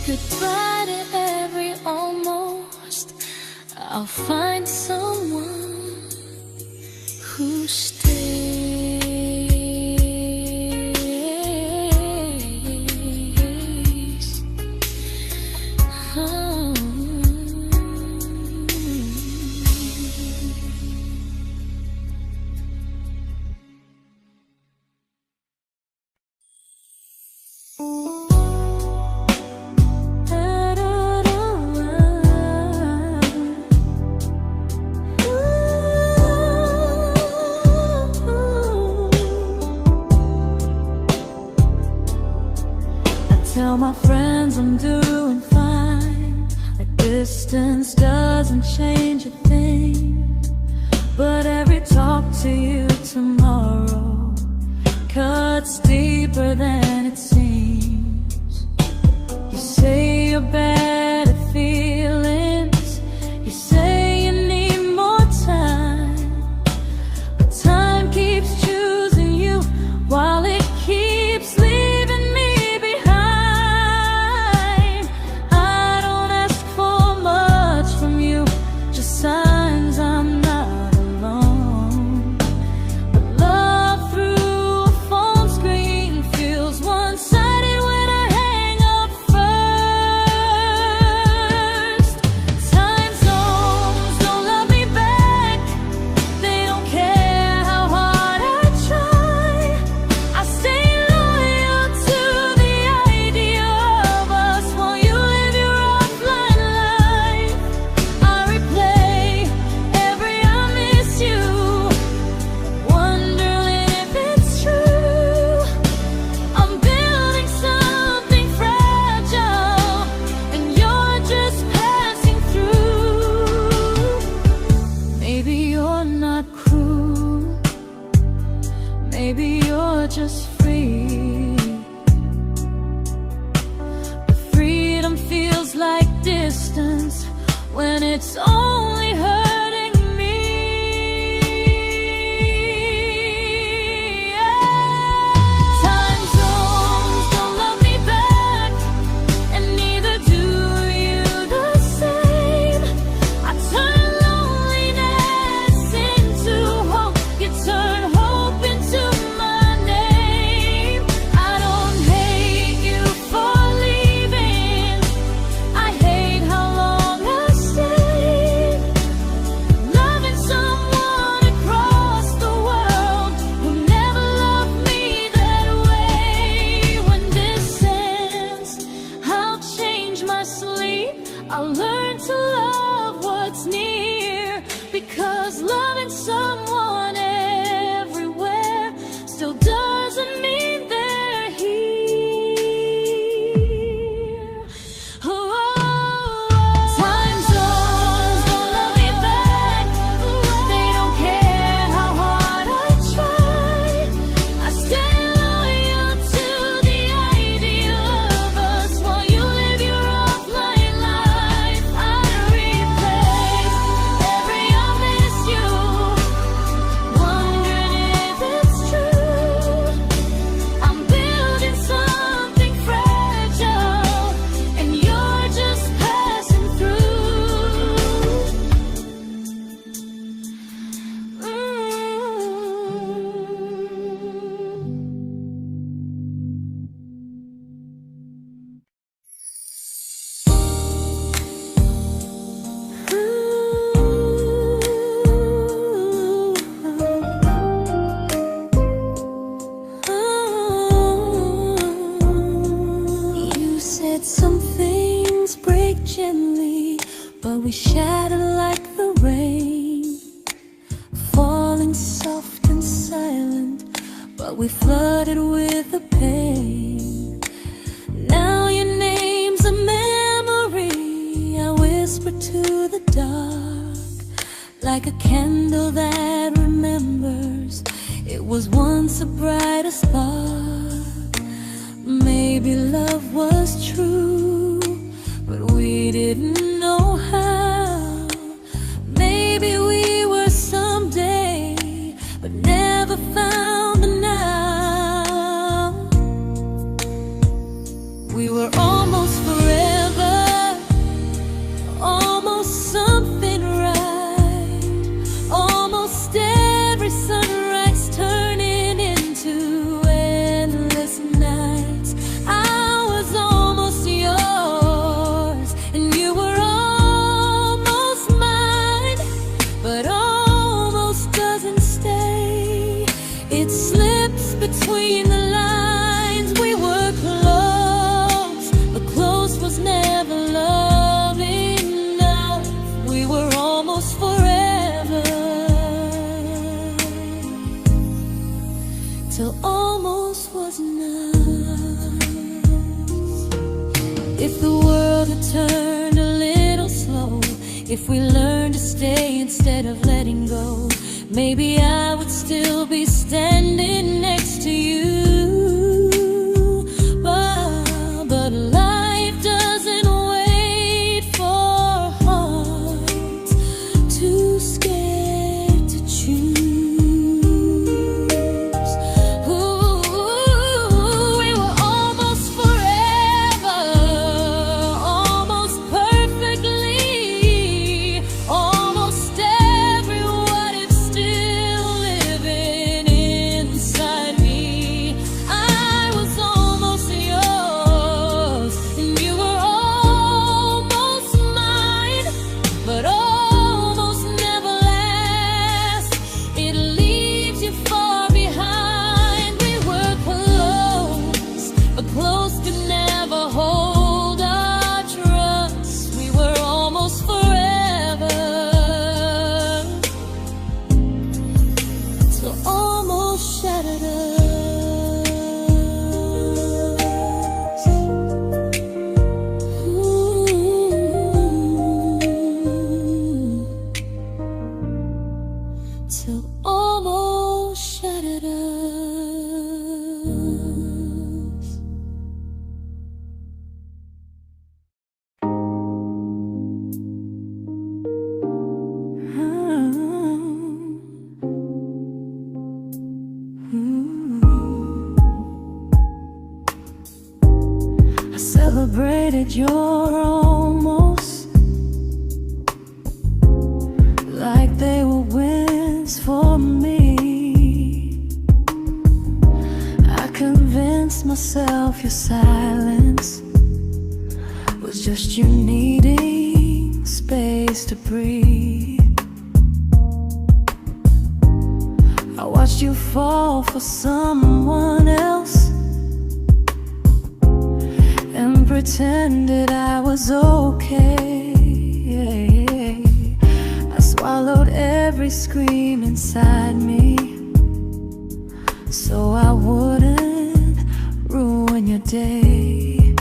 Goodbye to every almost. I'll find someone who stays. Oh. Tell my friends I'm doing fine, that distance doesn't change a thing. But every talk to you tomorrow cuts deeper than it seems. your better feelings. You say you need more time, but time keeps choosing you while it keeps leaving me behind. I don't ask for much from you, just signs I'm not alone. But love through a phone screen feels one-sided when I hang up first. Time zones don't love me back, they don't care how hard I try. I stay loyal to the idea of us while you live your offline life. I replay every I miss you, wondering if it's true. I'm building something fragile, and you're just passing through. Maybe you're not cruel, maybe you're just free. But freedom feels like distance when it's only hurting me. Time zones don't love me back, and neither do you the same. I turn loneliness into hope, you turn hope into my name. I don't hate you for leaving, I hate how long I stayed. Loving someone across the world who never loved me that way. When this ends, I'll change my sleep, I'll learn to love what's near, because loving someone everywhere still doesn't mean they're here. Time zones don't love me back, they don't care how hard I try. I stay loyal to the idea of us while you live your offline life. I replace every I miss you, wondering if it's true. I'm building something fragile, and you're just passing through. You said some things break gently, but we shatter like the rain, falling soft and silent, but we flooded with the pain. Now your name's a memory I whisper to the dark, like a candle that remembers it was once a brighter spark. Maybe love was true, but we didn't know how. Maybe we were someday, but never found the now. We were almost forever, almost something right, almost every sunrise turning into endless nights. I was almost yours, and you were almost mine, but almost doesn't stay. It slips between the lines. We were close, but close was never love enough. We were almost forever, till almost was enough. If the world had turned a little slow, if we learned to stay instead of letting go, maybe I would still be standing next to you. But life doesn't celebrated your almost like they were wins for me. I convinced myself your silence was just you needing space to breathe. I watched you fall for someone else and pretended I was okay. I swallowed every scream inside me so I wouldn't ruin your day.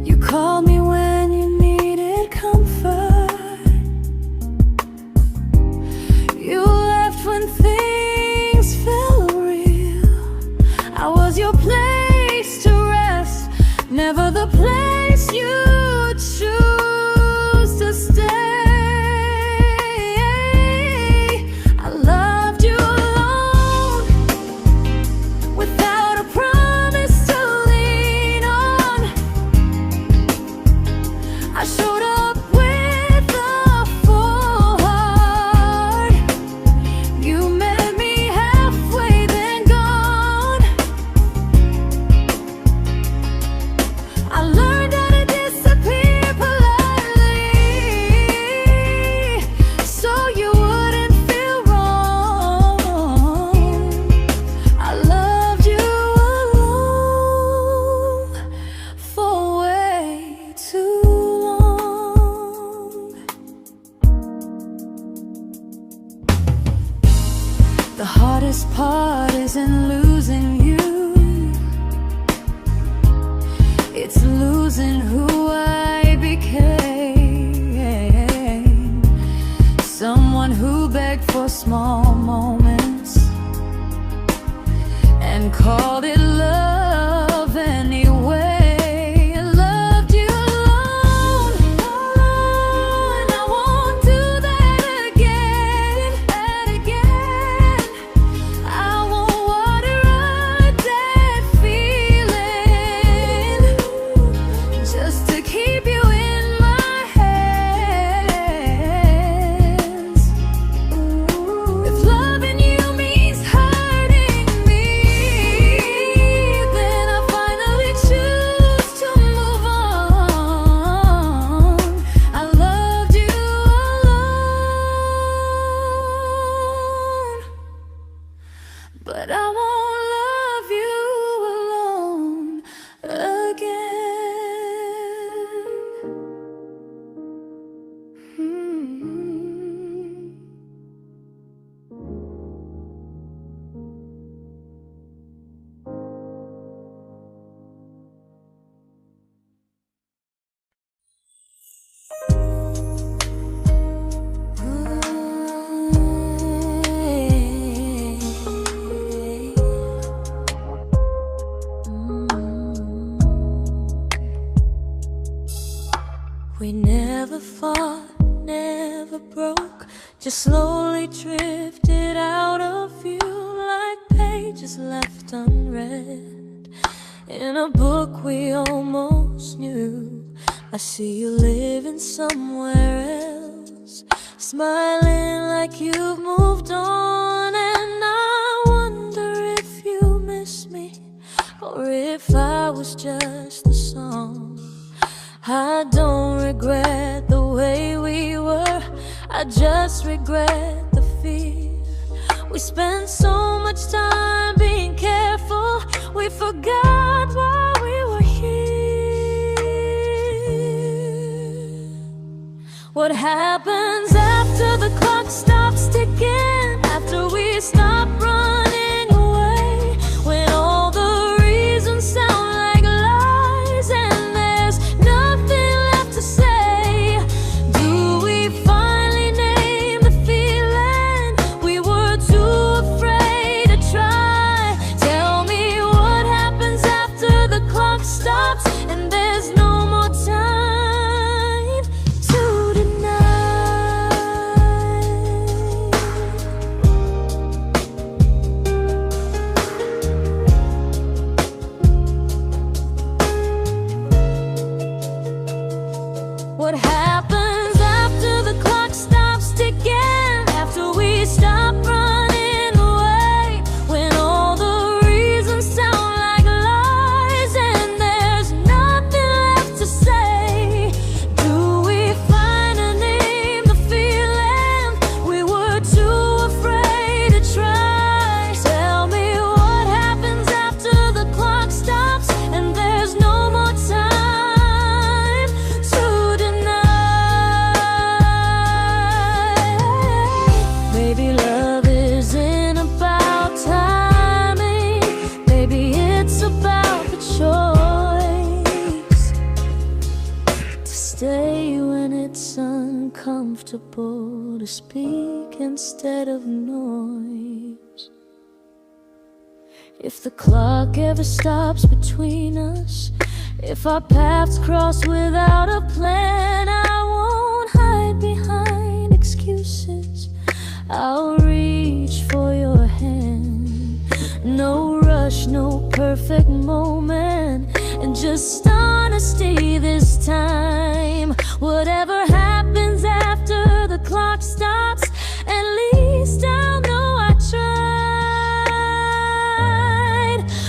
You called me when you needed comfort. You left when things felt real. I was your place to rest, never the place you choose to stay. I loved you alone, without a promise to lean on. I showed up with a full heart. You met me halfway, then gone. I learned how to disappear politely, so you wouldn't feel wrong. I loved you alone for way too long. The hardest part isn't losing you, it's losing who I became. Someone who begged for small moments and called it love anyway. I loved you alone, and I won't do that again. I won't water a dead feeling just to keep you in my hands. If loving you means hurting me, then I finally choose to move on. I loved you alone, but I won't love you alone again. We never fought, never broke, just slowly drifted out of view like pages left unread in a book we almost knew. I see you living somewhere else, smiling like you've moved on, and I wonder if you miss me or if I was just the song. I don't regret the way we were, I just regret the fear. We spent so much time being careful, we forgot why we were here. What happens after the clock stops ticking, after we stop running away, when all the reasons sound like lies and there's nothing left to say? Do we finally name the feeling we were too afraid to try? Tell me what happens after the clock stops and there's no more time to deny. comfortable to speak instead of noise. If the clock ever stops between us, if our paths cross without a plan, I won't hide behind excuses. I'll reach for your hand. No rush, no perfect moment, and just honesty this time. Whatever happens after the clock stops, at least I'll know I tried.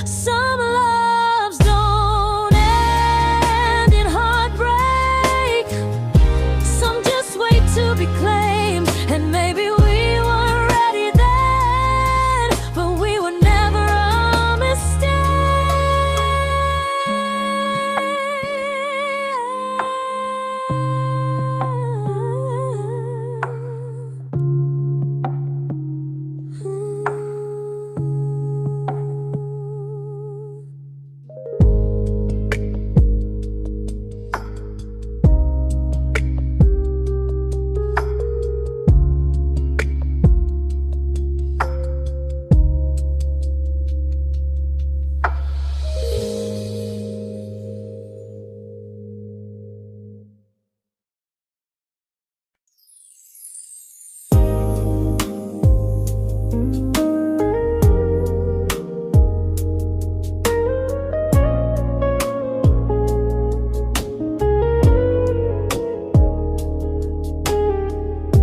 Some loves don't end in heartbreak, some just wait to be claimed. And maybe we weren't ready then, but we were never a mistake.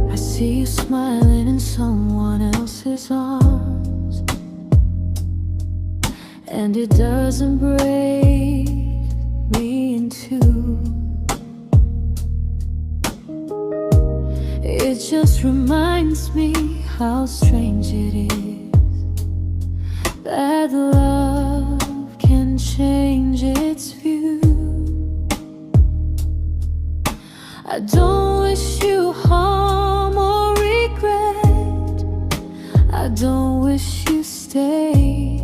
I see you smiling in someone else's arms, and it doesn't break me in two. It just reminds me how strange it is that love can change its view. I don't wish you harm or regret, I don't wish you stay.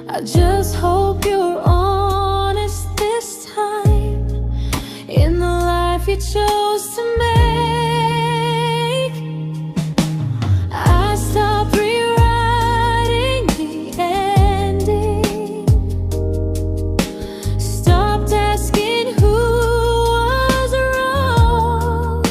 I just hope you're honest this time in the life you chose to make. I stopped rewriting the ending, stopped asking who was wrong.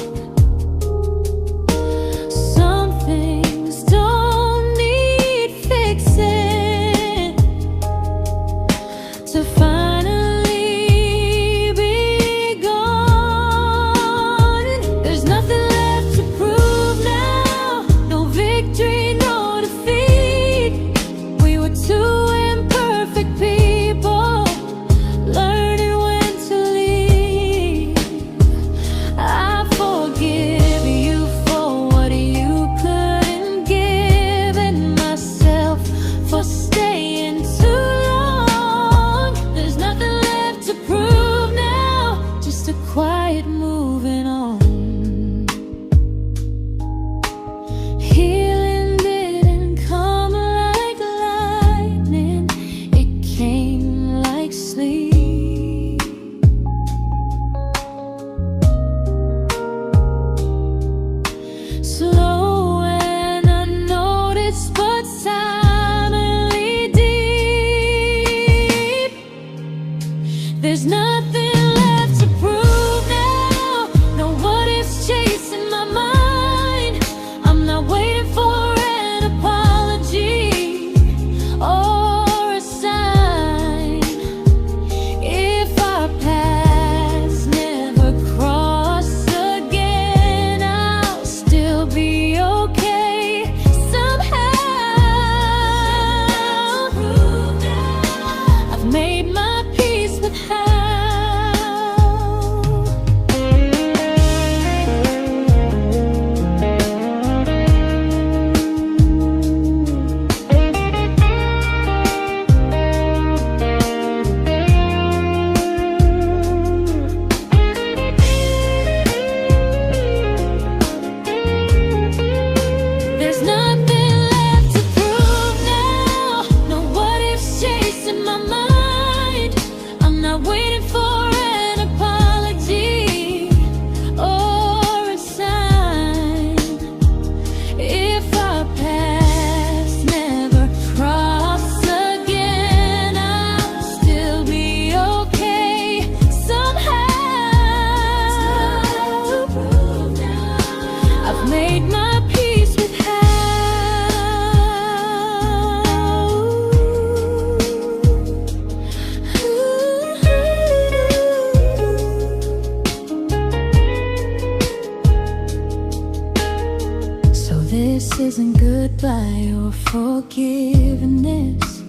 This isn't goodbye or forgiveness.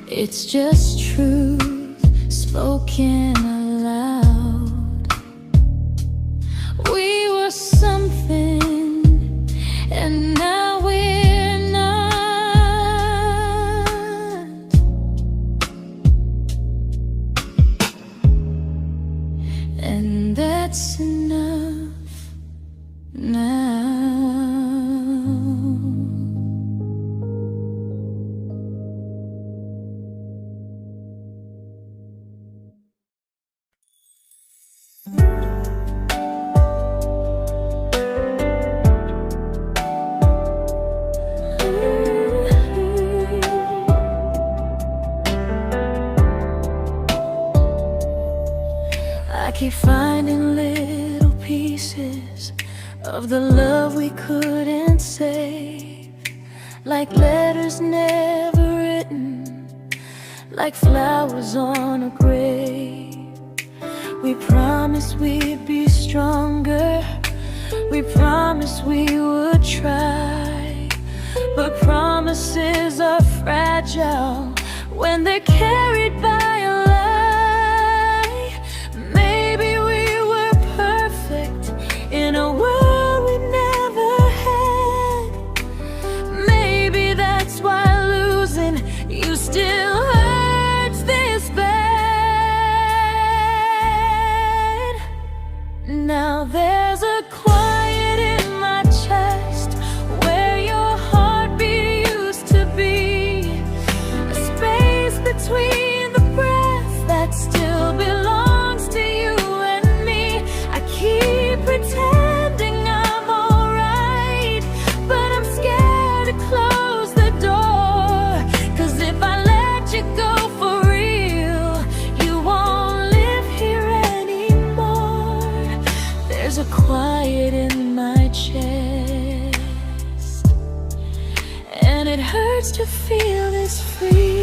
It's just truth spoken aloud. We were something, and now we're not. And that's enough now. I keep finding little pieces of the love we couldn't save, like letters never written, like flowers on a grave. We promised we'd be stronger, we promised we would try, but promises are fragile when they're carried by a lie. Maybe we were perfect in a world we never had. Maybe that's why losing you still hurts this bad. Now there's a quiet in my chest where your heartbeat used to be, a space between the breaths that still belongs to you and me. I keep pretending I'm alright, but I'm scared to close the door, 'cause if I let you go for real, you won't live here anymore. There's a quiet in my chest, and it hurts to feel this free.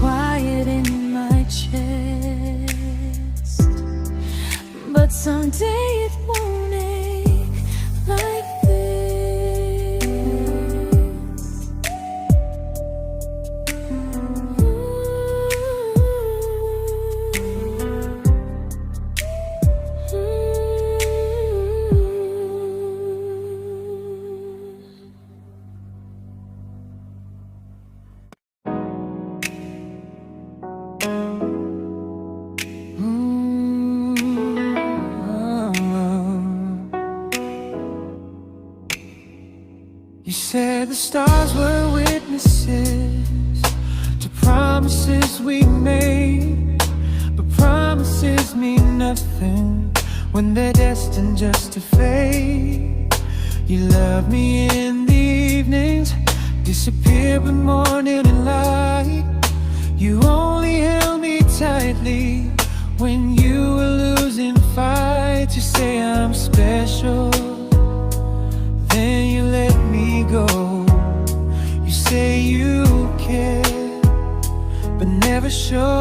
Quiet in my chest, but someday it won't ache like this. You said the stars were witnesses to promises we made, but promises mean nothing when they're destined just to fade. You love me in the evenings, disappear when morning and light. You only held me tightly when you were losing fights. You say I'm special, then you let me go. You say you care, but never show,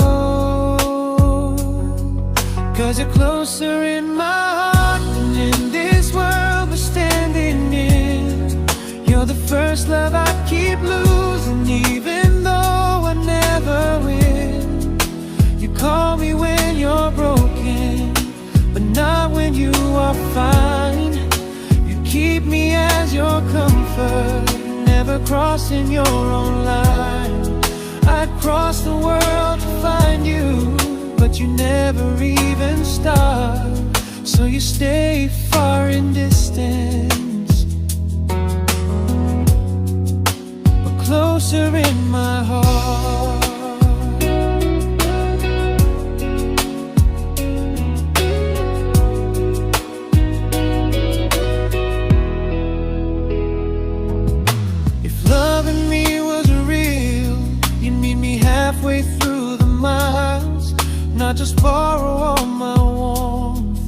'cause you're closer in my heart than in this world we're standing in. You're the first love I keep losing, even though I never win. You call me when you're broken, but not when you are fine. prefer never crossing your own line. I'd cross the world to find you, but you never even start. So you stay far in distance, but closer in my heart. Halfway through the miles, not just borrow all my warmth,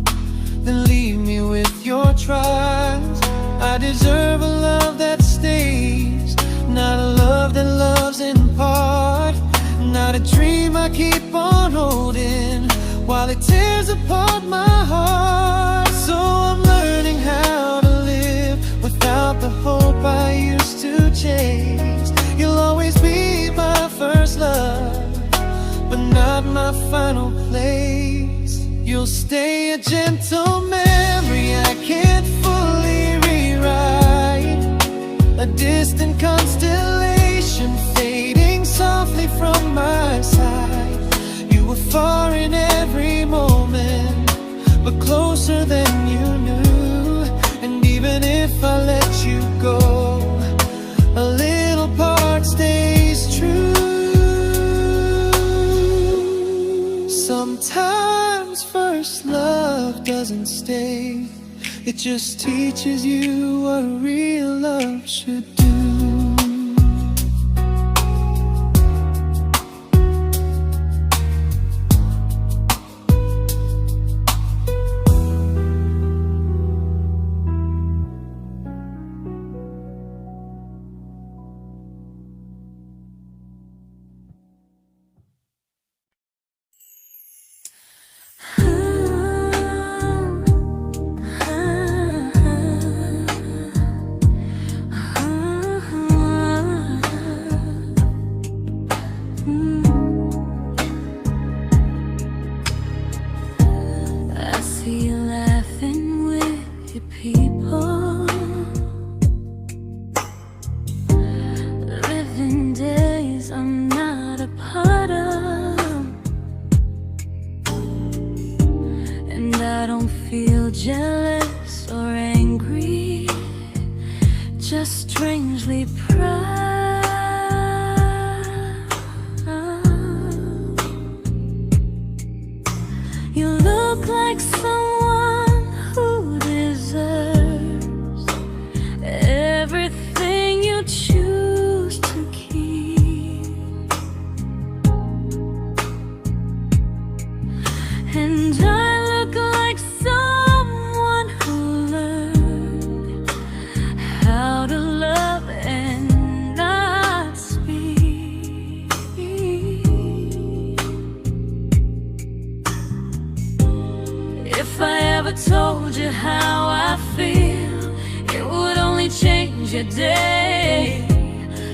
then leave me with your trials. I deserve a love that stays, not a love that loves in part, not a dream I keep on holding while it tears apart my heart. So I'm learning how to live without the hope I used to chase. You'll always be my first love, but not my final place. You'll stay a gentle memory I can't fully rewrite, a distant constellation fading softly from my side. You were far in every moment, but closer than you knew. And even if I let you go, a little part stays true. Sometimes first love doesn't stay, it just teaches you what real love should do. Jealous or angry, just strangely proud. You look like someone who deserves everything you choose to keep. And I look like someone who learned how to love and not speak. If I ever told you how I feel, it would only change your day.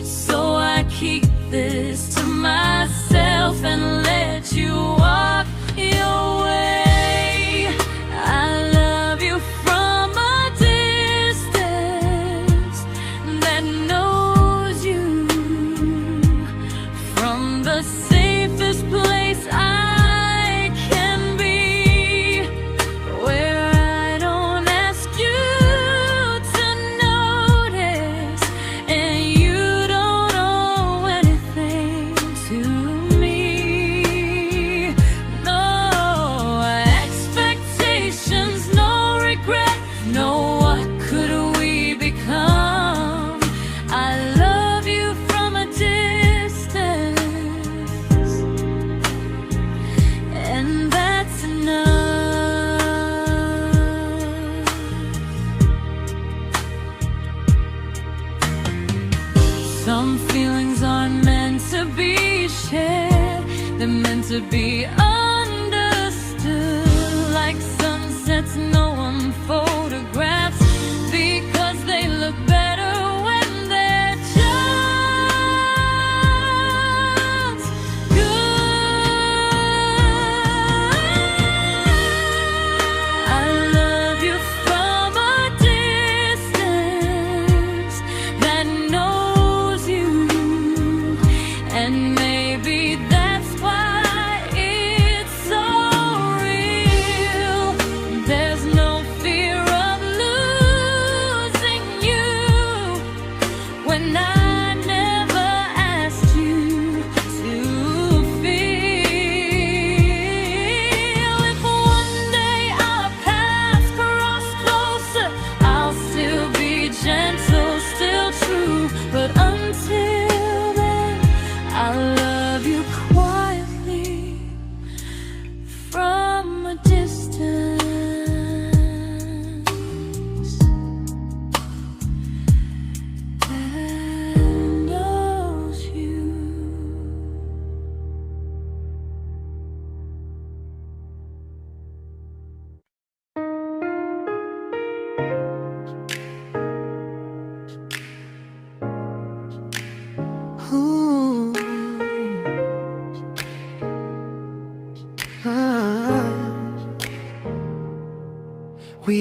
So I keep this to myself and let you walk your way. I love you from a distance that knows you, from the safest place I can be, where I don't ask you to notice and you don't owe anything to me. No expectations, no regret, no what could we become. I love you from a distance, and that's enough. Some feelings aren't meant to be shared, they're meant to be understood. Like sunsets no one photographs, because they look better when they're just good. I love you from a distance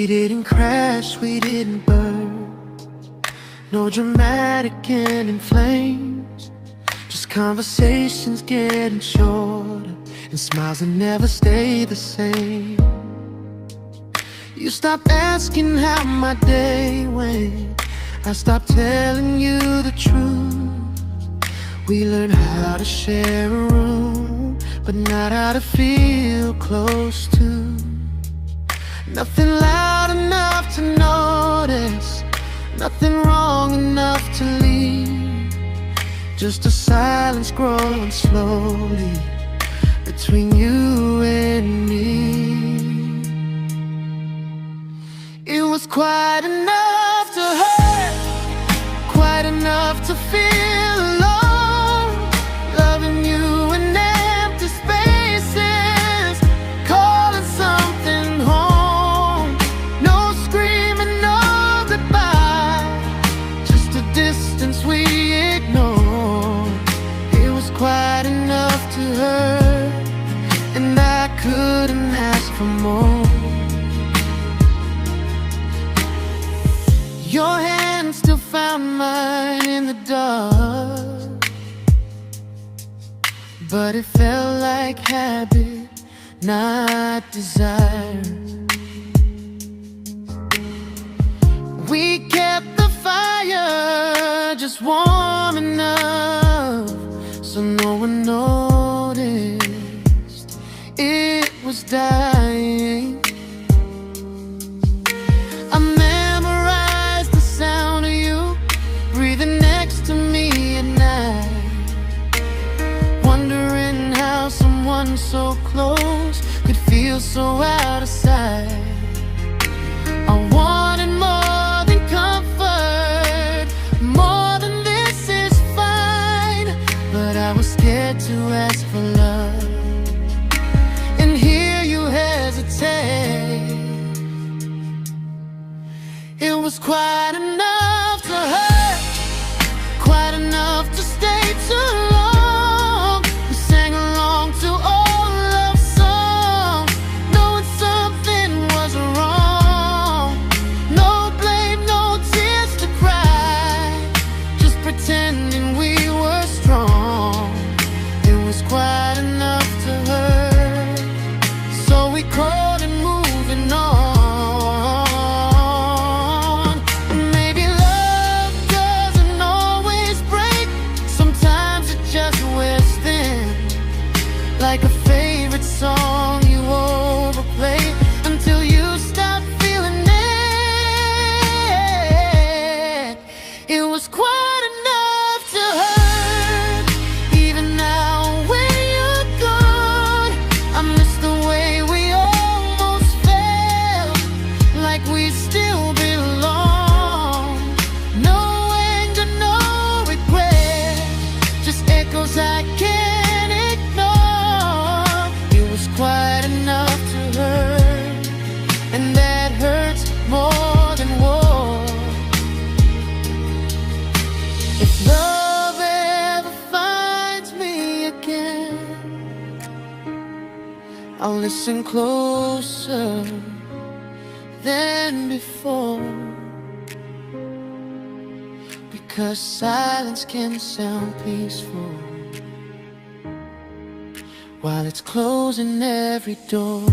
We didn't crash, we didn't burn. No dramatic end in flames. Just conversations getting shorter, and smiles that never stay the same. You stopped asking how my day went. I stopped telling you the truth. We learned how to share a room, but not how to feel close to. Nothing loud enough to notice, nothing wrong enough to leave. Just a silence growing slowly between you and me. It was quite enough to hurt, quite enough to feel alone. Loving you in empty spaces, calling something home. No screaming, no goodbye, just a distance we ignored. It was quite enough to hurt, and I couldn't ask for more. Your hand still found mine in the dark, but it felt like habit, not desire. We kept the fire just warm enough so no one noticed it was dying. I memorized the sound of you breathing next to me at night, wondering how someone so close could feel so out of sight. I wanted more than comfort, more than this is fine, but I was scared to ask for love and hear you hesitate. It was quite enough to hurt, quite enough to stay too long. We sang along to old love songs, knowing something was wrong. No blame, no tears to cry, just pretending we were strong. It was quite enough to hurt, so we crawled and moving on. Like a favorite song you overplay until you stop feeling it. It was quite enough to hurt. Even now when you're gone, I miss the way we almost felt, like we still belong. No anger, no regret, just echoes I can't ignore. It was quite enough to hurt, and that hurts more than war. If love ever finds me again, I'll listen closer than before, because silence can sound peaceful while it's closing every door.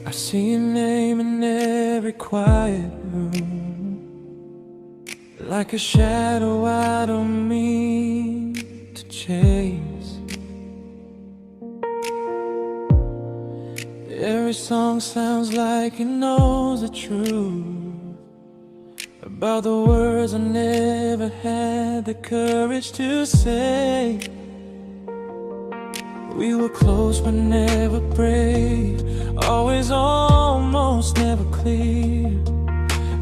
I see your name in every quiet room, like a shadow I don't mean to chase. Every song sounds like it knows the truth about the words I never had the courage to say. We were close but never brave, always almost, never clear.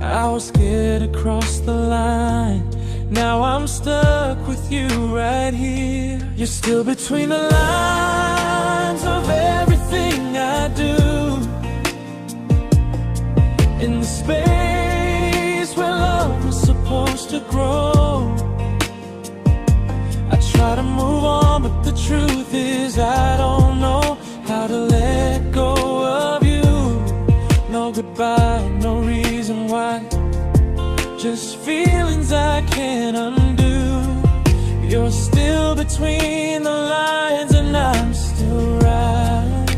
I was scared to cross the line, now I'm stuck with you right here. You're still between the lines of everything I do, in the space where love was supposed to grow. I try to move on, but the truth is I don't know how to let go of you. No goodbye, no reason why, just feelings I can't undo. You're still between the lines and I'm still right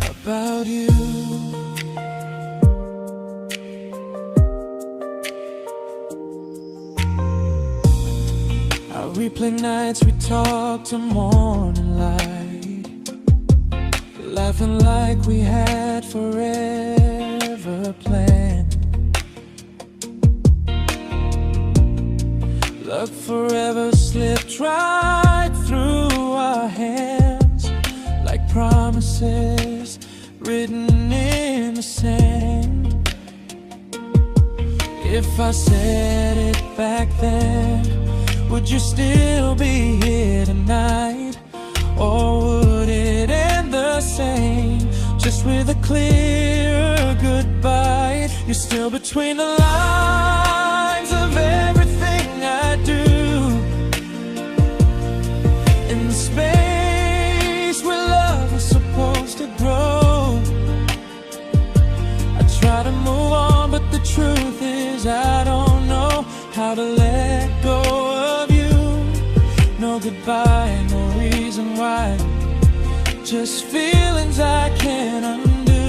about you. I replay nights we talk to morning light, laughing like we had forever planned. Luck forever slipped right through our hands, like promises written in the sand. If I said it back then, would you still be here tonight? Or would it end the same, just with a clearer goodbye? You're still between the lines of everything I do, in the space where love was supposed to grow. I try to move on, but the truth is I don't know how to let go of you. No goodbye, no reason why, just feelings I can't undo.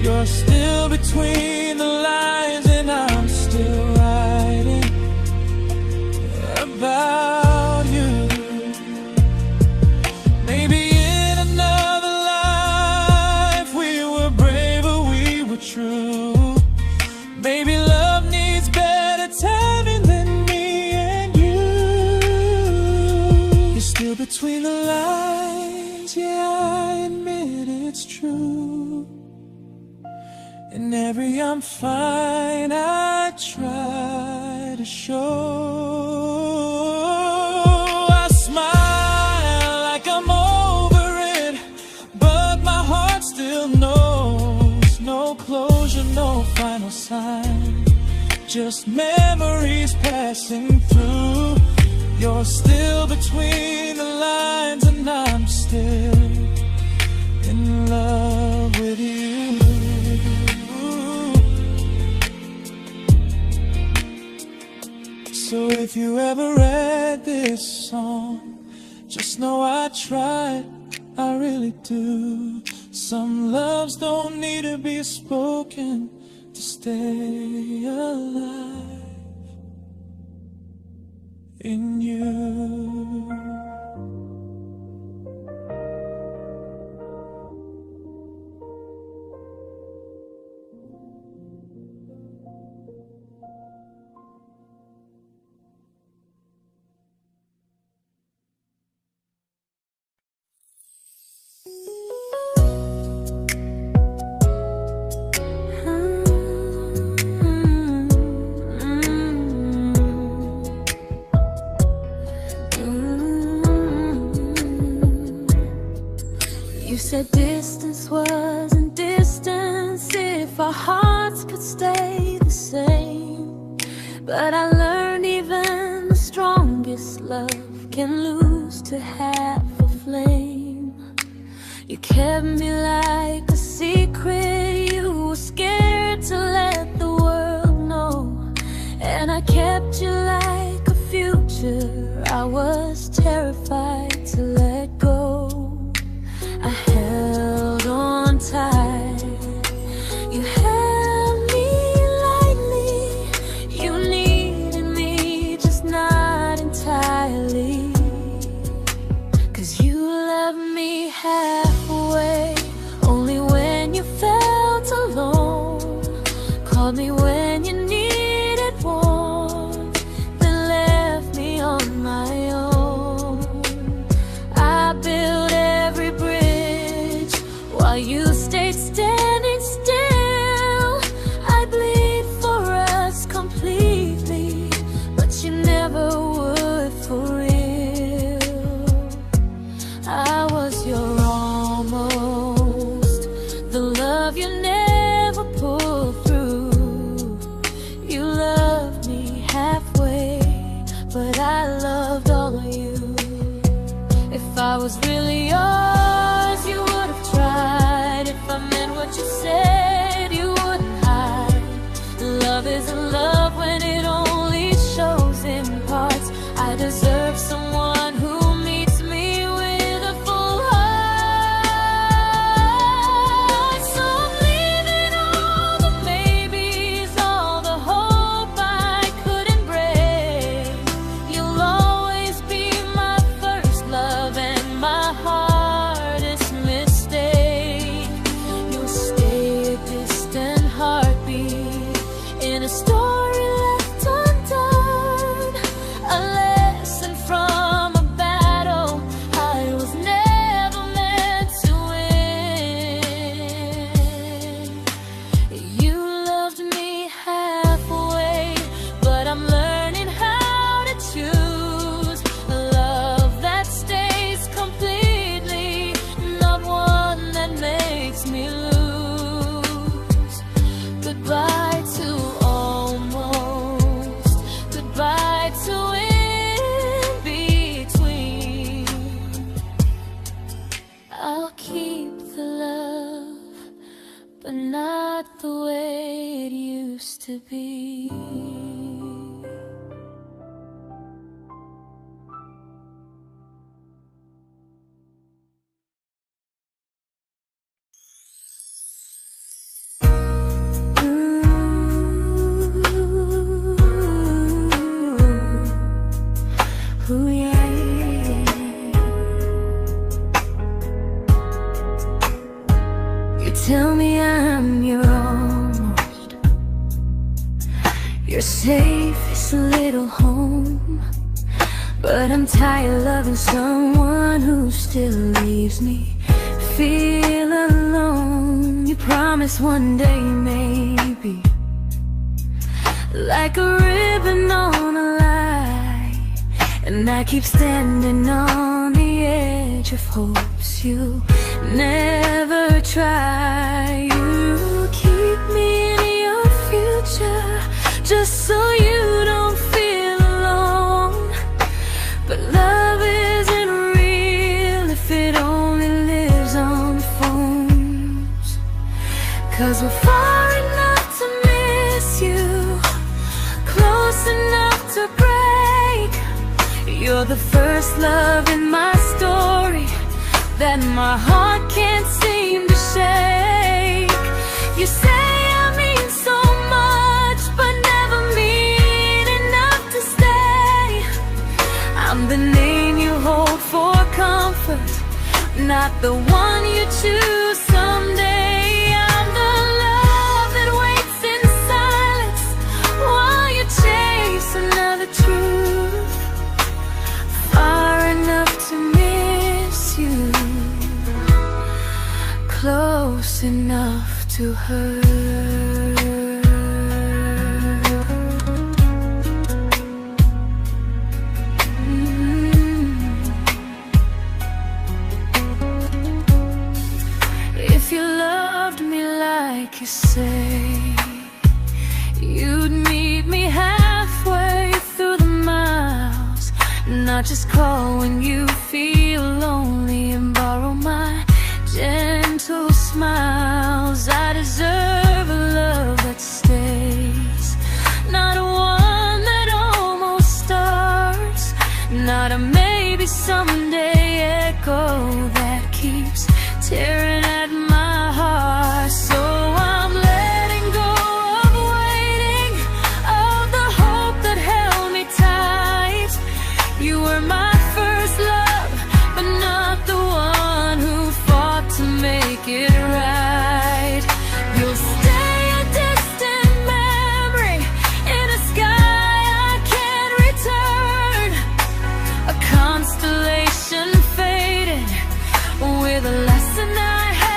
You're still between the lines and I'm still writing about you. Maybe in another life we were braver, we were true. Maybe love needs better timing than me and you. You're still between the lines, yeah, I admit it's true. In every I'm fine I try to show. I smile like I'm over it, but my heart still knows. No closure, no final sign, just memories passing through. You're still between the lines and I'm still in love with you. So if you ever read this song, just know I tried, I really do. Some loves don't need to be spoken to stay alive in you. You said distance wasn't distance if our hearts could stay the same. But I learned even the strongest love can lose to half a flame. You kept me like a secret, you were scared to let the world know. And I kept you like a future, I was terrified to let go. I held on tight, you held me lightly. You needed me, just not entirely. 'Cause you loved me halfway, only when you felt alone. Called me when you needed warmth, then left me on my own. I while you stayed standing still. I bleed for us completely, but you never would for real. I was your almost, the love you never pulled through. You loved me halfway, but I loved all of you. If I was really yours, you would have tried. If I meant what you said, you wouldn't hide. Love isn't love when it only shows in parts. I deserve someone who meets me with a full heart. So I'm leaving all the maybes, all the hope I couldn't break. You'll always be my first love and my hardest mistake. You'll stay a distant heartbeat in a story left undone, a lesson from a battle I was never meant to win. You loved me halfway, but I'm learning how to choose a love that stays completely, not one that makes me lose. Goodbye to almost, goodbye to in between. I'll keep the love, but not the way it used to be. Ooh, yeah, yeah. You tell me I'm your almost, your safest little home, but I'm tired loving someone who still leaves me feel alone. You promise one day maybe, like a ribbon on a line, and I keep standing on the edge of hopes you never try. You keep me in your future just so you don't feel alone. But love isn't real if it only lives on phones. 'Cause we're far enough to miss you, close enough to break. You're the first love in my story that my heart can't seem to shake. You say I mean so much, but never mean enough to stay. I'm the name you hold for comfort, not the one you choose someday. I'm the love that waits in silence while you chase another truth. Far enough to miss you, close enough to hurt. If you loved me like you say, you'd meet me halfway through the miles, not just call when you feel lonely and borrow my gentle smiles. I deserve a love that stays, not one that almost starts, not a maybe someday echo that keeps tearing at my heart. So I'm letting go of waiting, of the hope that held me tight. You were my first love, but not the one who fought to make it right. You'll stay a distant memory in a sky I can't return, a constellation faded with a lesson I had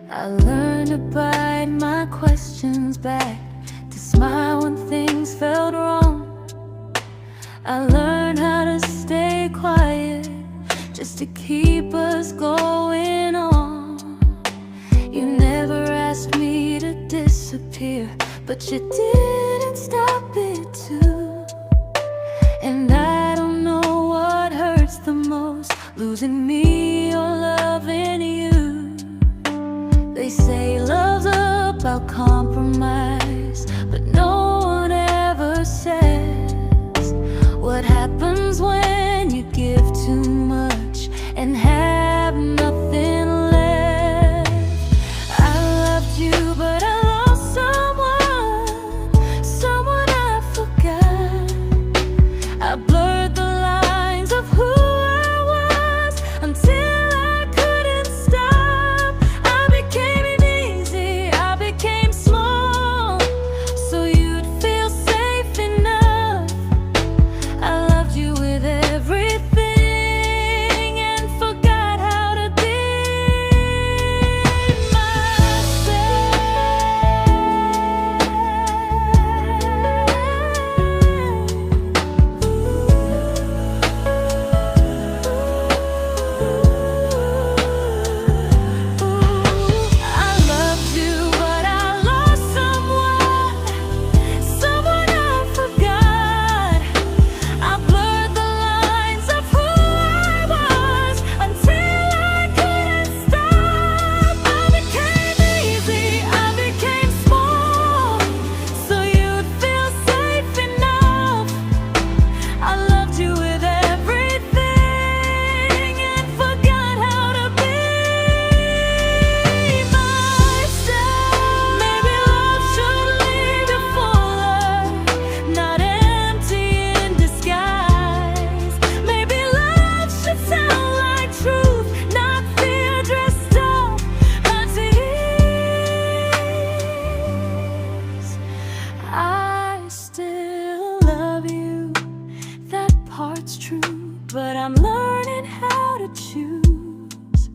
I learned to bite my questions back, to smile when things felt wrong. I learned how to stay quiet, just to keep us going on. You never asked me to disappear, but you didn't stop it too. And I don't know what hurts the most, losing me or loving you. They say love's about compromise, but no one ever says what happens when you give too much and have nothing left. I loved you, but I lost someone I forgot. I blurred the lines of who I was until I couldn't stop. I became easy, I became small, so you'd feel safe enough. I loved you with everything and forgot how to be but I'm learning how to choose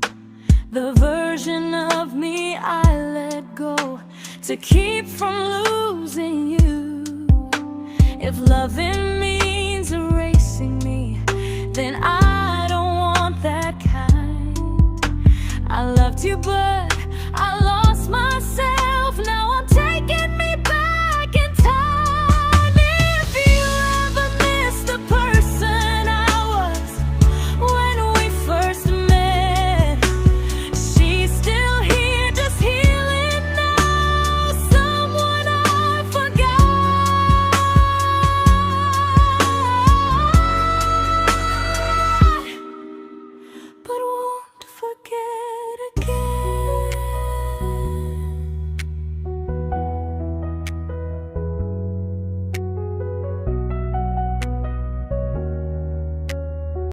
the version of me I let go to keep from losing you. If loving means erasing me, then I don't want that kind. I loved you, but I lost